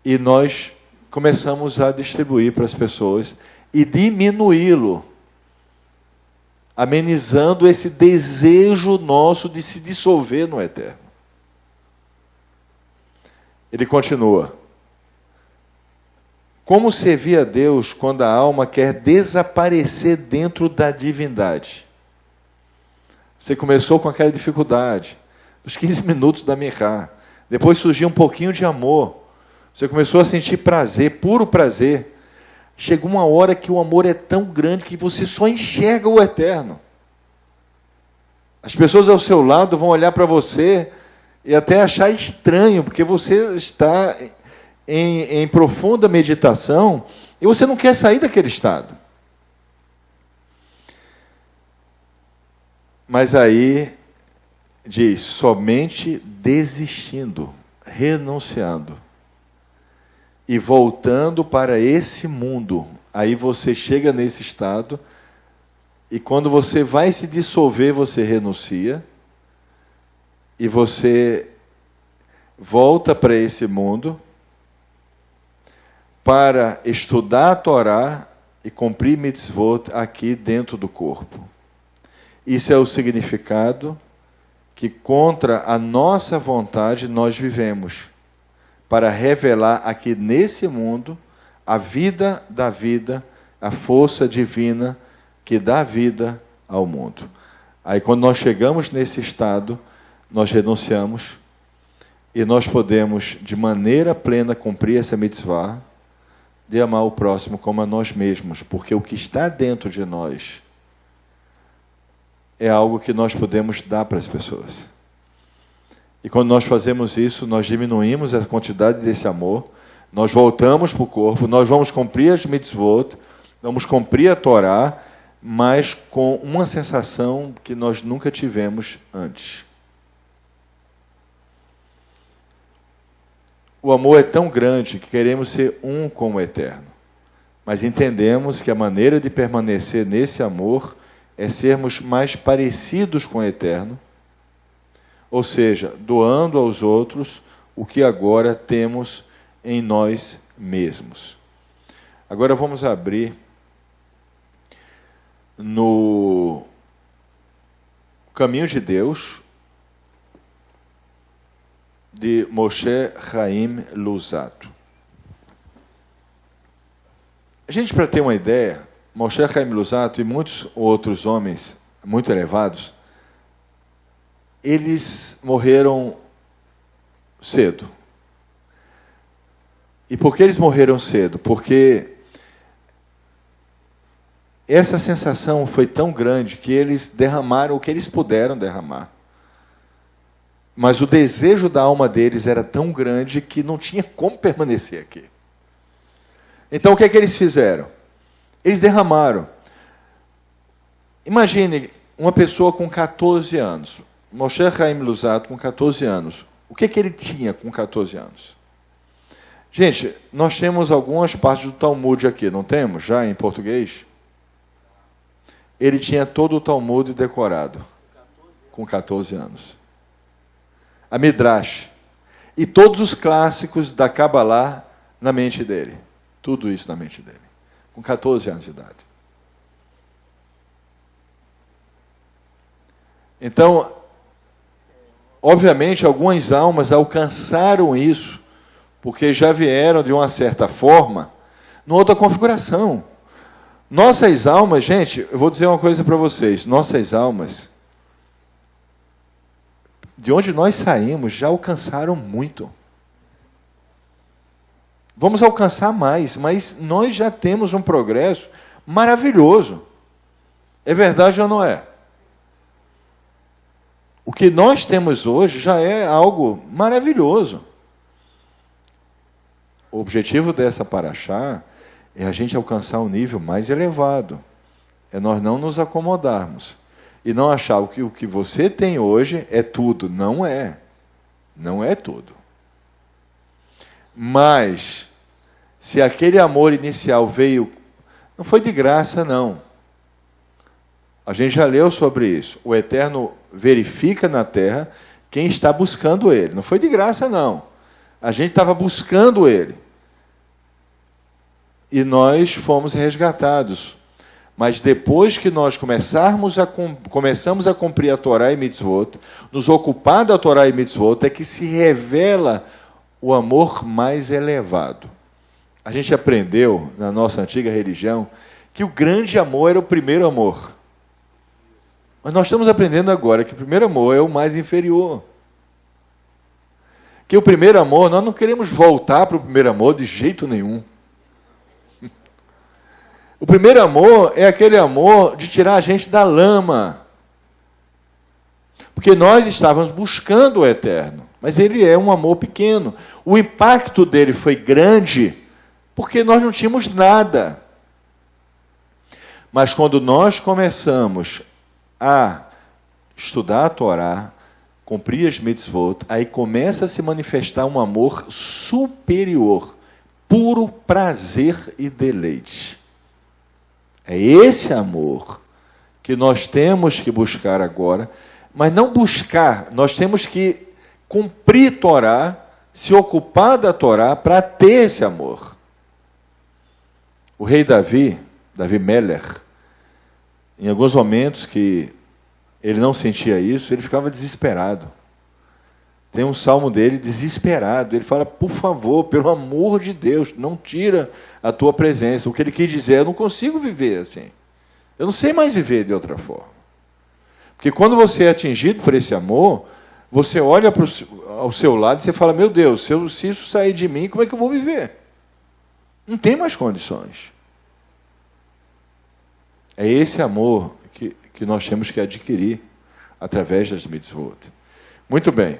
e nós começamos a distribuir para as pessoas e diminuí-lo, amenizando esse desejo nosso de se dissolver no Eterno. Ele continua. Como servir a Deus quando a alma quer desaparecer dentro da divindade? Você começou com aquela dificuldade, os 15 minutos da Mihá. Depois surgiu um pouquinho de amor. Você começou a sentir prazer, puro prazer. Chegou uma hora que o amor é tão grande que você só enxerga o Eterno. As pessoas ao seu lado vão olhar para você e até achar estranho, porque você está em profunda meditação e você não quer sair daquele estado. Mas aí diz, somente desistindo, renunciando, e voltando para esse mundo. Aí você chega nesse estado, e quando você vai se dissolver, você renuncia, e você volta para esse mundo para estudar a Torá e cumprir mitzvot aqui dentro do corpo. Isso é o significado que contra a nossa vontade nós vivemos, para revelar aqui nesse mundo a vida da vida, a força divina que dá vida ao mundo. Aí quando nós chegamos nesse estado, nós renunciamos e nós podemos de maneira plena cumprir essa mitzvah de amar o próximo como a nós mesmos, porque o que está dentro de nós é algo que nós podemos dar para as pessoas. E quando nós fazemos isso, nós diminuímos a quantidade desse amor, nós voltamos para o corpo, nós vamos cumprir as mitzvot, vamos cumprir a Torá, mas com uma sensação que nós nunca tivemos antes. O amor é tão grande que queremos ser um com o Eterno, mas entendemos que a maneira de permanecer nesse amor é sermos mais parecidos com o Eterno, ou seja, doando aos outros o que agora temos em nós mesmos. Agora vamos abrir no Caminho de Deus, de Moshe Chaim Luzzatto. A gente, para ter uma ideia, Moshe Chaim Luzzatto e muitos outros homens muito elevados, eles morreram cedo. E por que eles morreram cedo? Porque essa sensação foi tão grande que eles derramaram o que eles puderam derramar. Mas o desejo da alma deles era tão grande que não tinha como permanecer aqui. Então, o que é que eles fizeram? Eles derramaram. Imagine uma pessoa com 14 anos. Moshe Chaim Luzzatto com 14 anos. O que é que ele tinha com 14 anos? Gente, nós temos algumas partes do Talmud aqui, não temos? Já em português? Ele tinha todo o Talmud decorado. Com 14 anos. A Midrash, e todos os clássicos da Kabbalah na mente dele. Tudo isso na mente dele. Com 14 anos de idade. Então, obviamente, algumas almas alcançaram isso, porque já vieram, de uma certa forma, numa outra configuração. Nossas almas, gente, eu vou dizer uma coisa para vocês. Nossas almas, de onde nós saímos, já alcançaram muito. Vamos alcançar mais, mas nós já temos um progresso maravilhoso. É verdade ou não é? O que nós temos hoje já é algo maravilhoso. O objetivo dessa paraxá é a gente alcançar um nível mais elevado. É nós não nos acomodarmos. E não achar que o que você tem hoje é tudo. Não é. Não é tudo. Mas, se aquele amor inicial veio... Não foi de graça, não. A gente já leu sobre isso. O Eterno verifica na terra quem está buscando Ele. Não foi de graça, não. A gente estava buscando Ele. E nós fomos resgatados. Mas depois que nós começamos a cumprir a Torá e Mitzvot, nos ocupar da Torá e Mitzvot, é que se revela o amor mais elevado. A gente aprendeu, na nossa antiga religião, que o grande amor era o primeiro amor. Mas nós estamos aprendendo agora que o primeiro amor é o mais inferior. Que o primeiro amor, nós não queremos voltar para o primeiro amor de jeito nenhum. O primeiro amor é aquele amor de tirar a gente da lama. Porque nós estávamos buscando o Eterno, mas ele é um amor pequeno. O impacto dele foi grande, porque nós não tínhamos nada. Mas quando nós começamos a estudar a Torá, cumprir as mitzvot, aí começa a se manifestar um amor superior, puro prazer e deleite. É esse amor que nós temos que buscar agora, mas não buscar, nós temos que cumprir Torá, se ocupar da Torá para ter esse amor. O rei Davi Meller, em alguns momentos que ele não sentia isso, ele ficava desesperado. Tem um salmo dele desesperado, ele fala, por favor, pelo amor de Deus, não tira a tua presença. O que ele quis dizer, eu não consigo viver assim. Eu não sei mais viver de outra forma. Porque quando você é atingido por esse amor, você olha ao seu lado e você fala, meu Deus, se isso sair de mim, como é que eu vou viver? Não tem mais condições. É esse amor que nós temos que adquirir através das mitzvot. Muito bem.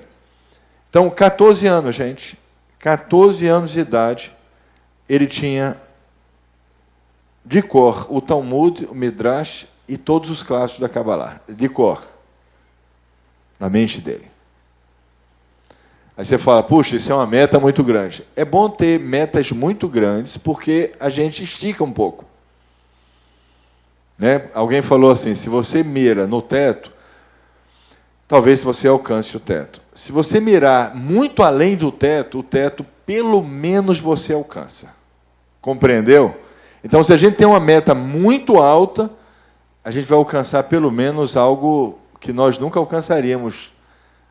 Então, 14 anos, gente. 14 anos de idade, ele tinha de cor o Talmud, o Midrash e todos os clássicos da Kabbalah. De cor. Na mente dele. Aí você fala, puxa, isso é uma meta muito grande. É bom ter metas muito grandes, porque a gente estica um pouco. Né? Alguém falou assim, se você mira no teto, talvez você alcance o teto. Se você mirar muito além do teto, o teto pelo menos você alcança. Compreendeu? Então, se a gente tem uma meta muito alta, a gente vai alcançar pelo menos algo que nós nunca alcançaríamos,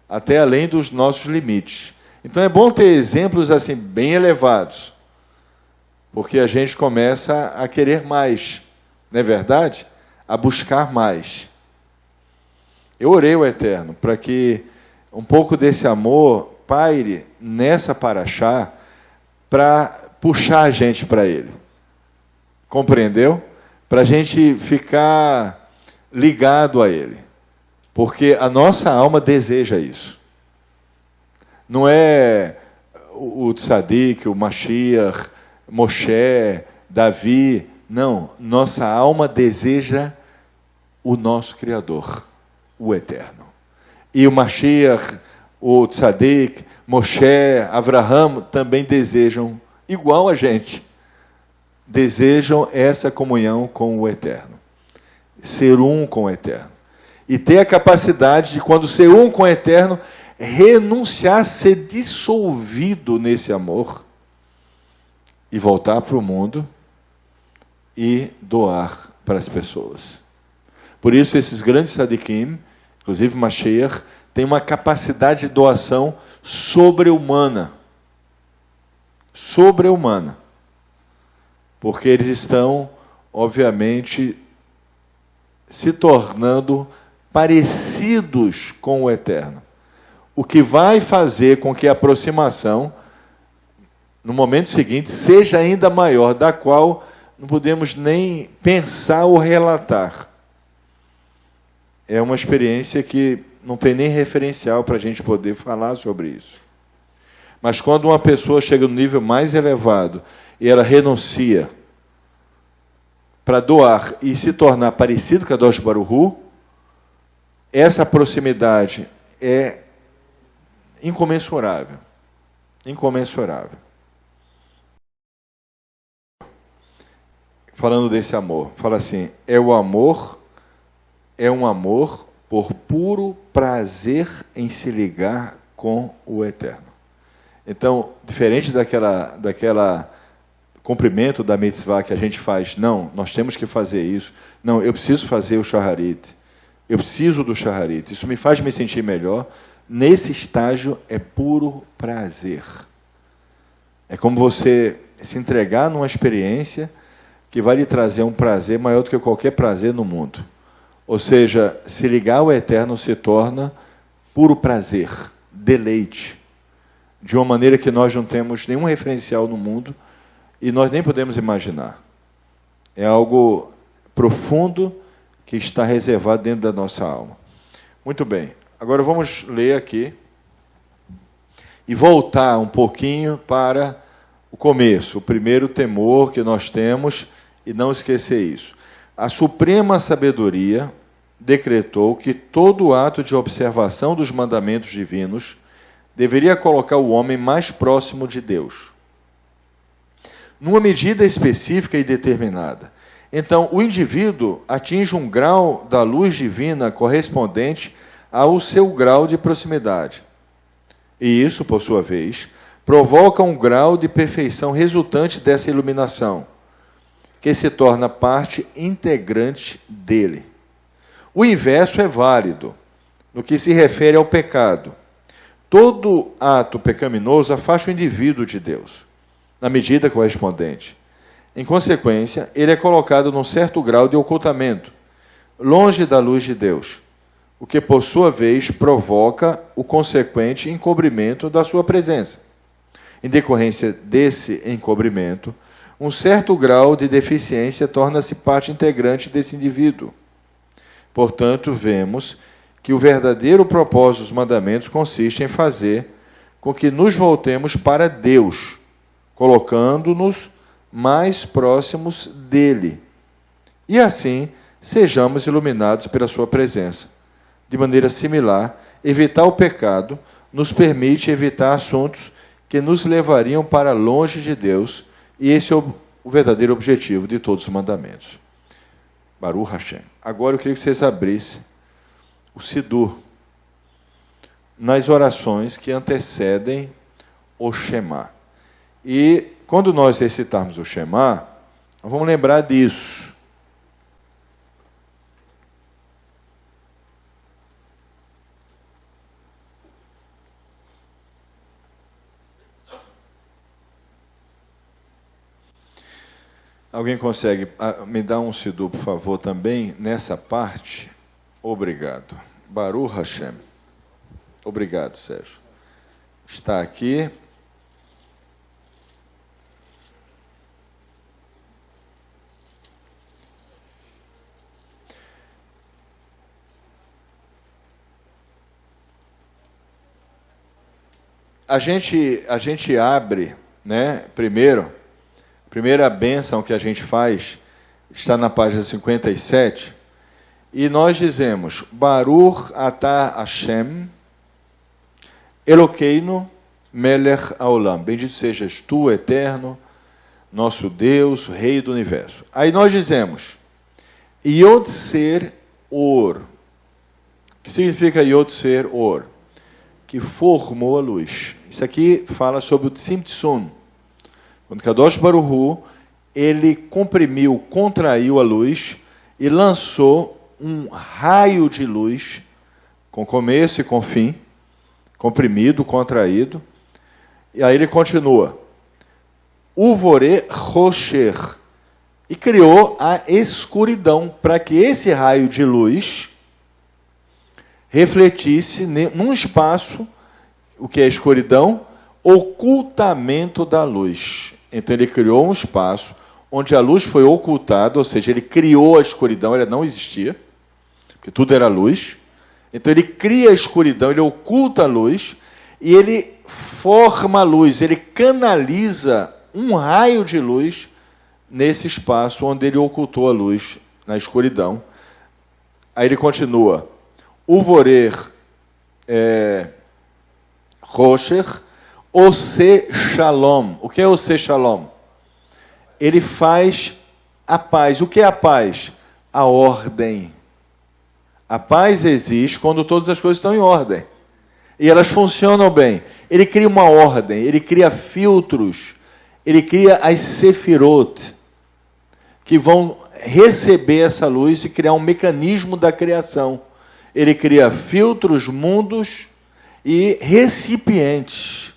até além dos nossos limites. Então, é bom ter exemplos assim bem elevados, porque a gente começa a querer mais, não é verdade? A buscar mais. Eu orei ao Eterno para que um pouco desse amor paire nessa paraxá para puxar a gente para Ele. Compreendeu? Para a gente ficar ligado a Ele. Porque a nossa alma deseja isso. Não é o Tzadik, o Mashiach, Moshe, Davi. Não, nossa alma deseja o nosso Criador, o Eterno. E o Mashiach, o Tzadik, Moshe, Avraham também desejam, igual a gente, desejam essa comunhão com o Eterno. Ser um com o Eterno. E ter a capacidade de, quando ser um com o Eterno, renunciar, ser dissolvido nesse amor e voltar para o mundo e doar para as pessoas. Por isso, esses grandes tzadikim, inclusive Mashiach, têm uma capacidade de doação sobre-humana. Sobre-humana. Porque eles estão, obviamente, se tornando parecidos com o Eterno. O que vai fazer com que a aproximação, no momento seguinte, seja ainda maior, da qual não podemos nem pensar ou relatar. É uma experiência que não tem nem referencial para a gente poder falar sobre isso. Mas quando uma pessoa chega no nível mais elevado e ela renuncia para doar e se tornar parecido com a Kadosh Baruch Hu, essa proximidade é incomensurável. Incomensurável. Falando desse amor, fala assim, é um amor por puro prazer em se ligar com o Eterno. Então, diferente daquela cumprimento da mitzvah que a gente faz, não, nós temos que fazer isso, não, eu preciso fazer o shaharit, eu preciso do shaharit, isso me faz me sentir melhor. Nesse estágio é puro prazer. É como você se entregar numa experiência que vai lhe trazer um prazer maior do que qualquer prazer no mundo. Ou seja, se ligar ao Eterno se torna puro prazer, deleite, de uma maneira que nós não temos nenhum referencial no mundo e nós nem podemos imaginar. É algo profundo que está reservado dentro da nossa alma. Muito bem, agora vamos ler aqui e voltar um pouquinho para o começo, o primeiro temor que nós temos, e não esquecer isso. A suprema sabedoria decretou que todo ato de observação dos mandamentos divinos deveria colocar o homem mais próximo de Deus. numa medida específica e determinada. Então, o indivíduo atinge um grau da luz divina correspondente ao seu grau de proximidade. E isso, por sua vez, provoca um grau de perfeição resultante dessa iluminação, que se torna parte integrante dele. O inverso é válido no que se refere ao pecado. Todo ato pecaminoso afasta o indivíduo de Deus, na medida correspondente. Em consequência, ele é colocado num certo grau de ocultamento, longe da luz de Deus, o que, por sua vez, provoca o consequente encobrimento da sua presença. Em decorrência desse encobrimento, um certo grau de deficiência torna-se parte integrante desse indivíduo. Portanto, vemos que o verdadeiro propósito dos mandamentos consiste em fazer com que nos voltemos para Deus, colocando-nos mais próximos dele. E assim, sejamos iluminados pela sua presença. De maneira similar, evitar o pecado nos permite evitar assuntos que nos levariam para longe de Deus, e esse é o verdadeiro objetivo de todos os mandamentos. Baruch Hashem. Agora eu queria que vocês abrissem o Sidur nas orações que antecedem o Shema. E quando nós recitarmos o Shema, nós vamos lembrar disso. Alguém consegue me dar um Sidur, por favor, também, nessa parte? Obrigado. Baruch Hashem. Obrigado, Sérgio. Está aqui. A gente abre, né, primeira bênção que a gente faz está na página 57, e nós dizemos, Baruch atah Hashem, Elokeinu melech haolam. Bendito sejas tu, eterno, nosso Deus, Rei do Universo. Aí nós dizemos, Yod Ser Or. O que significa Yod Ser Or? Que formou a luz. Isso aqui fala sobre o Tzimtzum. Quando Kadosh Baruch Hu, ele comprimiu, contraiu a luz e lançou um raio de luz, com começo e com fim, comprimido, contraído. E aí ele continua. Uvore Rocher. E criou a escuridão, para que esse raio de luz refletisse num espaço, o que é a escuridão, ocultamento da luz. Então ele criou um espaço onde a luz foi ocultada, ou seja, ele criou a escuridão, ela não existia, porque tudo era luz. Então ele cria a escuridão, ele oculta a luz, e ele forma a luz, ele canaliza um raio de luz nesse espaço onde ele ocultou a luz, na escuridão. Aí ele continua, Uvorer Rocher, Ose Shalom. O que é Ose Shalom? Ele faz a paz. O que é a paz? A ordem. A paz existe quando todas as coisas estão em ordem. E elas funcionam bem. Ele cria uma ordem, ele cria filtros, ele cria as sefirot, que vão receber essa luz e criar um mecanismo da criação. Ele cria filtros, mundos e recipientes.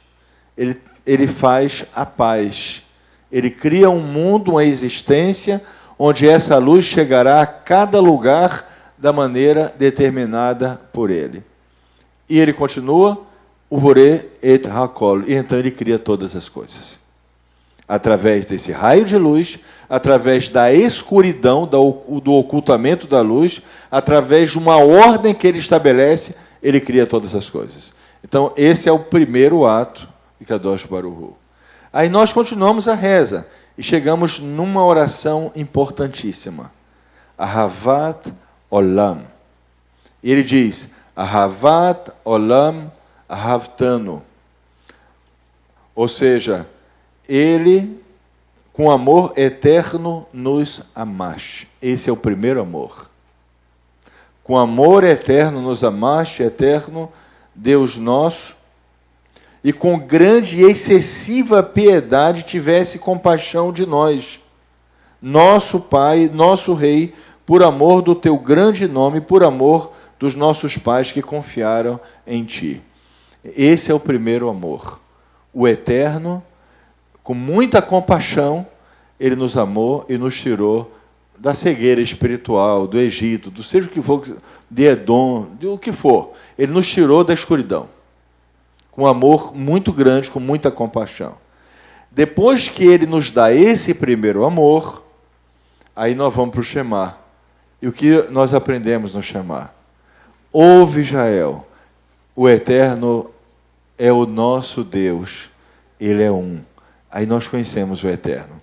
Ele faz a paz. Ele cria um mundo, uma existência, onde essa luz chegará a cada lugar da maneira determinada por ele. E ele continua, Uvore et Hakol. E então ele cria todas as coisas. Através desse raio de luz, através da escuridão, do ocultamento da luz, através de uma ordem que ele estabelece, ele cria todas as coisas. Então, esse é o primeiro ato de Kadosh Baruch Hu. Aí nós continuamos a reza e chegamos numa oração importantíssima. Ahavat Olam. E ele diz, Ahavat Olam Ahavtanu. Ou seja, ele, com amor eterno nos amaste. Esse é o primeiro amor. Com amor eterno nos amaste, eterno Deus nosso, e com grande e excessiva piedade tivesse compaixão de nós, nosso Pai, nosso Rei, por amor do teu grande nome, por amor dos nossos pais que confiaram em ti. Esse é o primeiro amor. O eterno, com muita compaixão, ele nos amou e nos tirou da cegueira espiritual, do Egito, do seja o que for, de Edom, do que for. Ele nos tirou da escuridão, com amor muito grande, com muita compaixão. Depois que ele nos dá esse primeiro amor, aí nós vamos para o Shema. E o que nós aprendemos no Shema? Ouve, Israel, o Eterno é o nosso Deus, Ele é um. Aí nós conhecemos o Eterno.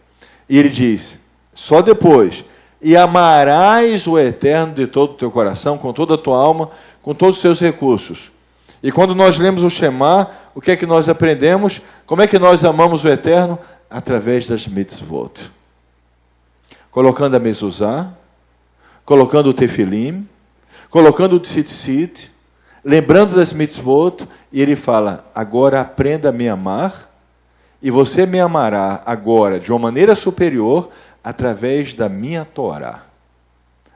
E ele diz, só depois, e amarás o Eterno de todo o teu coração, com toda a tua alma, com todos os seus recursos. E quando nós lemos o Shema, o que é que nós aprendemos? Como é que nós amamos o Eterno? Através das mitzvot. Colocando a mezuzá, colocando o tefilim, colocando o tzitzit, lembrando das mitzvot, e ele fala, agora aprenda a me amar, e você me amará agora de uma maneira superior, através da minha Torá,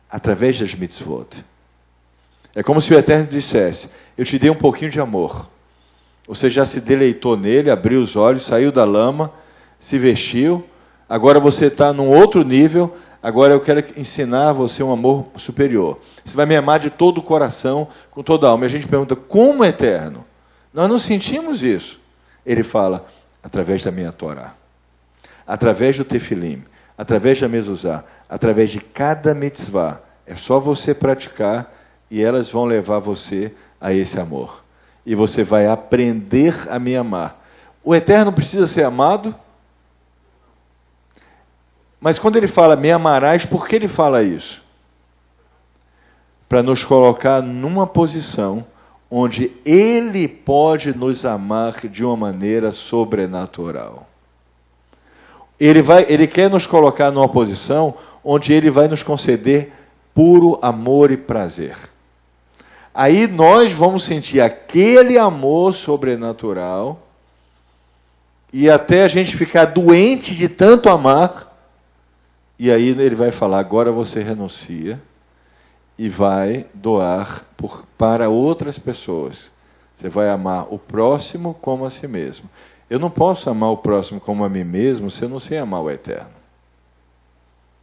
através das mitzvot. É como se o Eterno dissesse, eu te dei um pouquinho de amor, você já se deleitou nele, abriu os olhos, saiu da lama, se vestiu, agora você está num outro nível, agora eu quero ensinar a você um amor superior. Você vai me amar de todo o coração, com toda a alma. E a gente pergunta, como Eterno? Nós não sentimos isso. Ele fala, através da minha Torá, através do tefilim, através da mezuzá, através de cada mitzvah. É só você praticar e elas vão levar você a esse amor. E você vai aprender a me amar. O Eterno precisa ser amado? Mas quando ele fala, me amarás, por que ele fala isso? Para nos colocar numa posição onde ele pode nos amar de uma maneira sobrenatural. Ele quer nos colocar numa posição onde ele vai nos conceder puro amor e prazer. Aí nós vamos sentir aquele amor sobrenatural e até a gente ficar doente de tanto amar. E aí ele vai falar, agora você renuncia e vai doar para outras pessoas. Você vai amar o próximo como a si mesmo. Eu não posso amar o próximo como a mim mesmo se eu não sei amar o Eterno.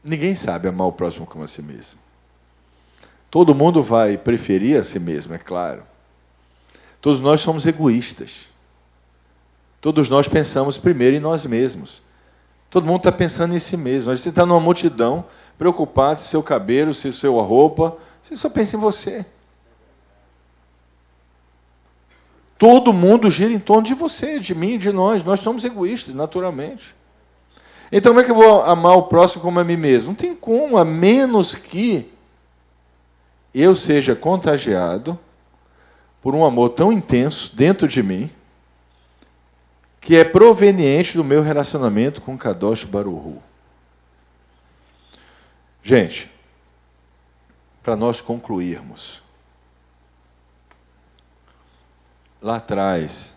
Ninguém sabe amar o próximo como a si mesmo. Todo mundo vai preferir a si mesmo, é claro. Todos nós somos egoístas. Todos nós pensamos primeiro em nós mesmos. Todo mundo está pensando em si mesmo. Você está numa multidão, preocupado se seu cabelo, se sua roupa, você só pensa em você. Todo mundo gira em torno de você, de mim, de nós. Nós somos egoístas, naturalmente. Então, como é que eu vou amar o próximo como a mim mesmo? Não tem como, a menos que eu seja contagiado por um amor tão intenso dentro de mim, que é proveniente do meu relacionamento com Kadosh Baruch Hu. Gente, para nós concluirmos, lá atrás,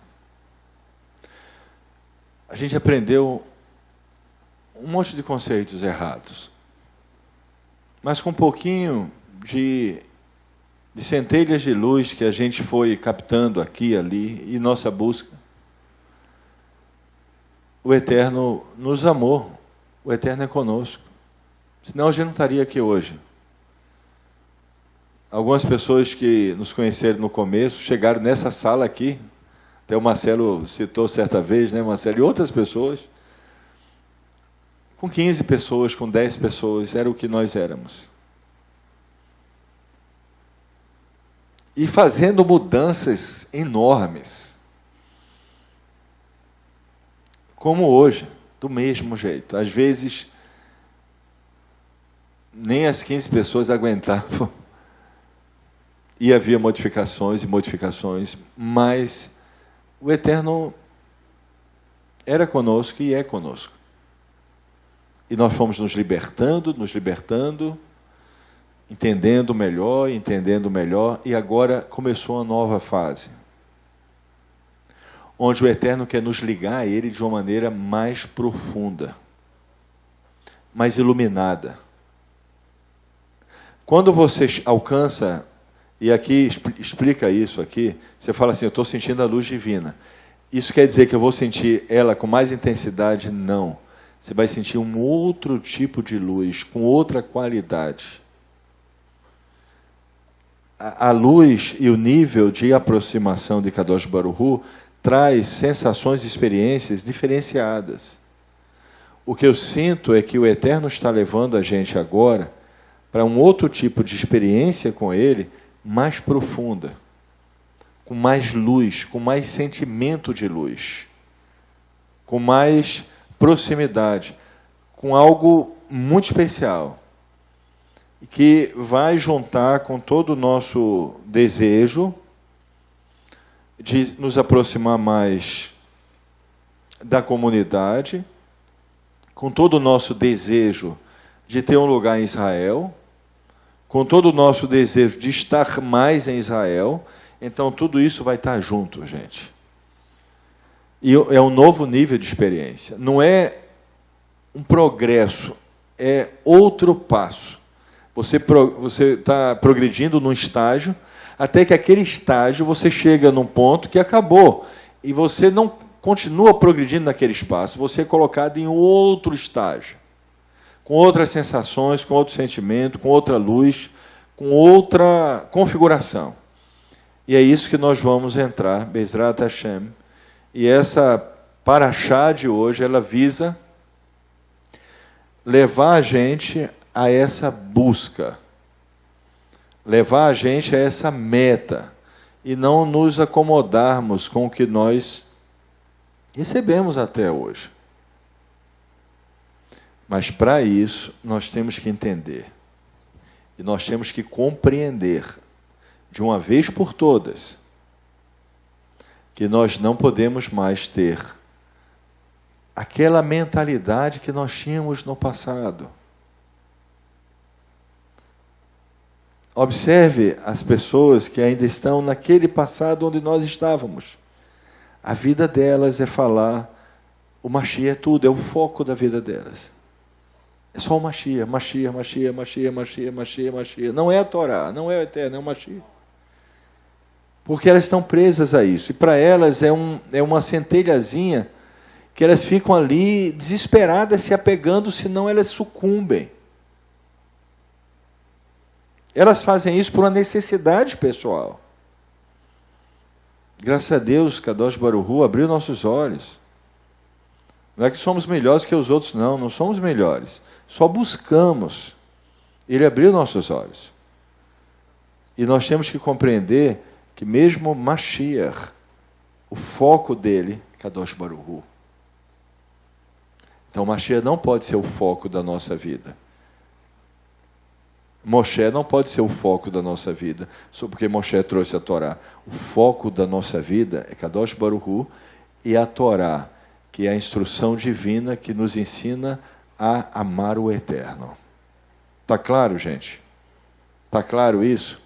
a gente aprendeu um monte de conceitos errados, mas com um pouquinho de centelhas de luz que a gente foi captando aqui e ali, e nossa busca, o Eterno nos amou, o Eterno é conosco. Senão a gente não estaria aqui hoje. Algumas pessoas que nos conheceram no começo, chegaram nessa sala aqui, até o Marcelo citou certa vez, né, Marcelo, e outras pessoas, com 15 pessoas, com 10 pessoas, era o que nós éramos. E fazendo mudanças enormes. Como hoje, do mesmo jeito. Às vezes, nem as 15 pessoas aguentavam. E havia modificações e modificações, mas o Eterno era conosco e é conosco. E nós fomos nos libertando, entendendo melhor, e agora começou uma nova fase, onde o Eterno quer nos ligar a Ele de uma maneira mais profunda, mais iluminada. Quando você alcança, e aqui explica isso aqui, você fala assim, eu estou sentindo a luz divina. Isso quer dizer que eu vou sentir ela com mais intensidade? Não. Você vai sentir um outro tipo de luz, com outra qualidade. A luz e o nível de aproximação de Kadosh Baruch Hu traz sensações e experiências diferenciadas. O que eu sinto é que o Eterno está levando a gente agora para um outro tipo de experiência com Ele, mais profunda, com mais luz, com mais sentimento de luz, com mais proximidade, com algo muito especial, que vai juntar com todo o nosso desejo de nos aproximar mais da comunidade, com todo o nosso desejo de ter um lugar em Israel, com todo o nosso desejo de estar mais em Israel. Então tudo isso vai estar junto, gente. E é um novo nível de experiência. Não é um progresso, é outro passo. Você está progredindo num estágio, até que aquele estágio você chega num ponto que acabou. E você não continua progredindo naquele espaço, você é colocado em outro estágio, com outras sensações, com outro sentimento, com outra luz, com outra configuração. E é isso que nós vamos entrar, Bezrat Hashem. E essa paraxá de hoje, ela visa levar a gente a essa busca, levar a gente a essa meta, e não nos acomodarmos com o que nós recebemos até hoje. Mas para isso, nós temos que entender, e nós temos que compreender, de uma vez por todas, que nós não podemos mais ter aquela mentalidade que nós tínhamos no passado. Observe as pessoas que ainda estão naquele passado onde nós estávamos. A vida delas é falar, o Mashiach é tudo, é o foco da vida delas. É só o Mashiach, Mashiach, Mashiach, Mashiach, Mashiach, Mashiach, Mashiach. Não é a Torá, não é o Eterno, é o Mashiach. Porque elas estão presas a isso. E para elas é uma centelhazinha que elas ficam ali desesperadas, se apegando, senão elas sucumbem. Elas fazem isso por uma necessidade pessoal. Graças a Deus, Kadosh Baruch Hu abriu nossos olhos. Não é que somos melhores que os outros, não. Não somos melhores. Só buscamos. Ele abriu nossos olhos. E nós temos que compreender que mesmo Mashiach, o foco dele é Kadosh Baruch Hu. Então Mashiach não pode ser o foco da nossa vida. Moshe não pode ser o foco da nossa vida, só porque Moshe trouxe a Torá. O foco da nossa vida é Kadosh Baruch Hu e a Torá, que é a instrução divina que nos ensina a amar o Eterno. Está claro, gente? Está claro isso?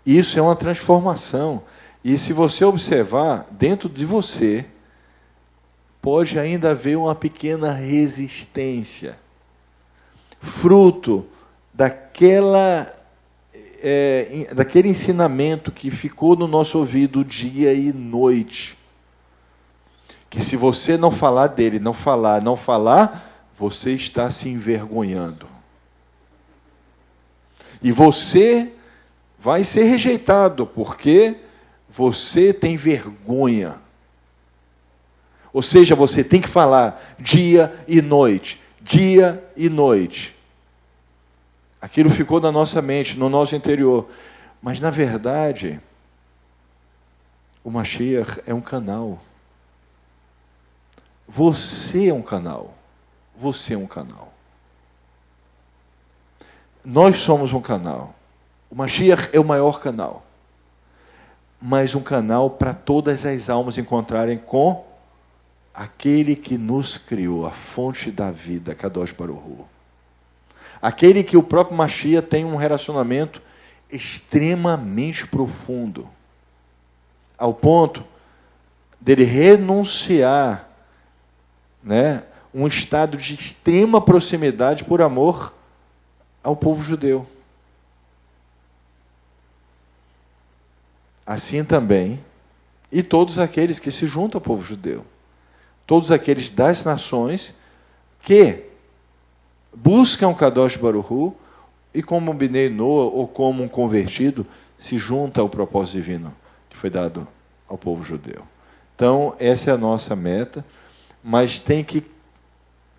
Isso é uma transformação. E se você observar, dentro de você, pode ainda haver uma pequena resistência, fruto daquele ensinamento que ficou no nosso ouvido dia e noite. Que se você não falar dele, não falar, você está se envergonhando. E você vai ser rejeitado, porque você tem vergonha. Ou seja, você tem que falar dia e noite, dia e noite. Aquilo ficou na nossa mente, no nosso interior. Mas, na verdade, o Mashiach é um canal. Você é um canal. Você é um canal. Nós somos um canal. O Mashiach é o maior canal. Mas um canal para todas as almas encontrarem com aquele que nos criou, a fonte da vida, Kadosh Baruch Hu. Aquele que o próprio Mashiach tem um relacionamento extremamente profundo, ao ponto dele renunciar, né, um estado de extrema proximidade por amor ao povo judeu. Assim também, e todos aqueles que se juntam ao povo judeu, todos aqueles das nações que buscam Kadosh Baruch Hu e como um Bnei Noah ou como um convertido se junta ao propósito divino que foi dado ao povo judeu. Então, essa é a nossa meta, mas tem que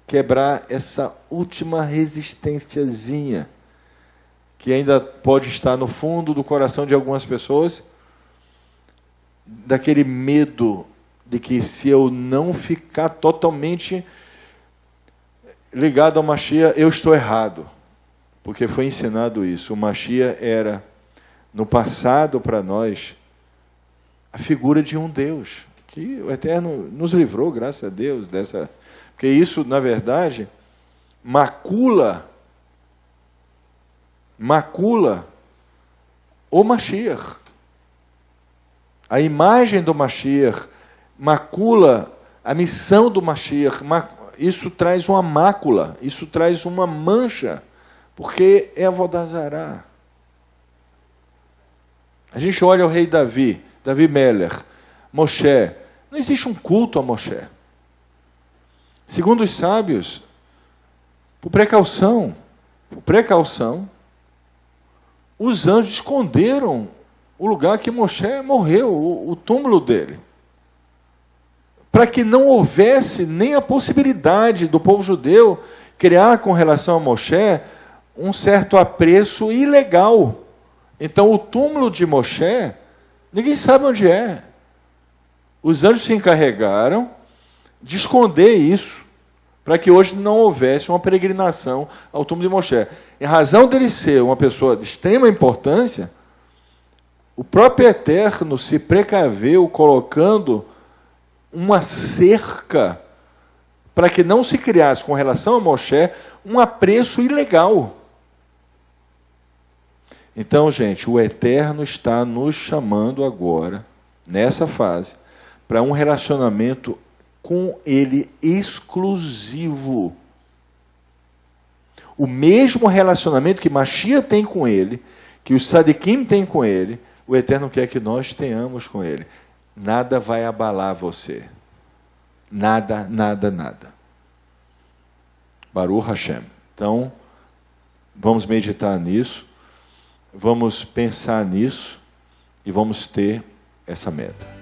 quebrar essa última resistênciazinha que ainda pode estar no fundo do coração de algumas pessoas, daquele medo de que se eu não ficar totalmente ligado ao Mashiach, eu estou errado. Porque foi ensinado isso. O Mashiach era, no passado para nós, a figura de um Deus, que o Eterno nos livrou, graças a Deus, dessa... Porque isso, na verdade, macula o Mashiach. A imagem do Mashiach macula a missão do Mashiach. Isso traz uma mácula, isso traz uma mancha, porque é Avodah Zará. A gente olha o rei Davi Meller, Moshe. Não existe um culto a Moshe. Segundo os sábios, por precaução, os anjos esconderam o lugar que Moshe morreu, o túmulo dele, para que não houvesse nem a possibilidade do povo judeu criar com relação a Moshe um certo apreço ilegal. Então, o túmulo de Moshe, ninguém sabe onde é. Os anjos se encarregaram de esconder isso, para que hoje não houvesse uma peregrinação ao túmulo de Moshe. Em razão dele ser uma pessoa de extrema importância, o próprio Eterno se precaveu colocando uma cerca para que não se criasse com relação a Moshe um apreço ilegal. Então, gente, o Eterno está nos chamando agora, nessa fase, para um relacionamento com Ele exclusivo. O mesmo relacionamento que Mashiach tem com Ele, que os Sadiquim têm com Ele, o Eterno quer que nós tenhamos com Ele. Nada vai abalar você. Nada, nada, nada. Baruch Hashem. Então, vamos meditar nisso, vamos pensar nisso e vamos ter essa meta.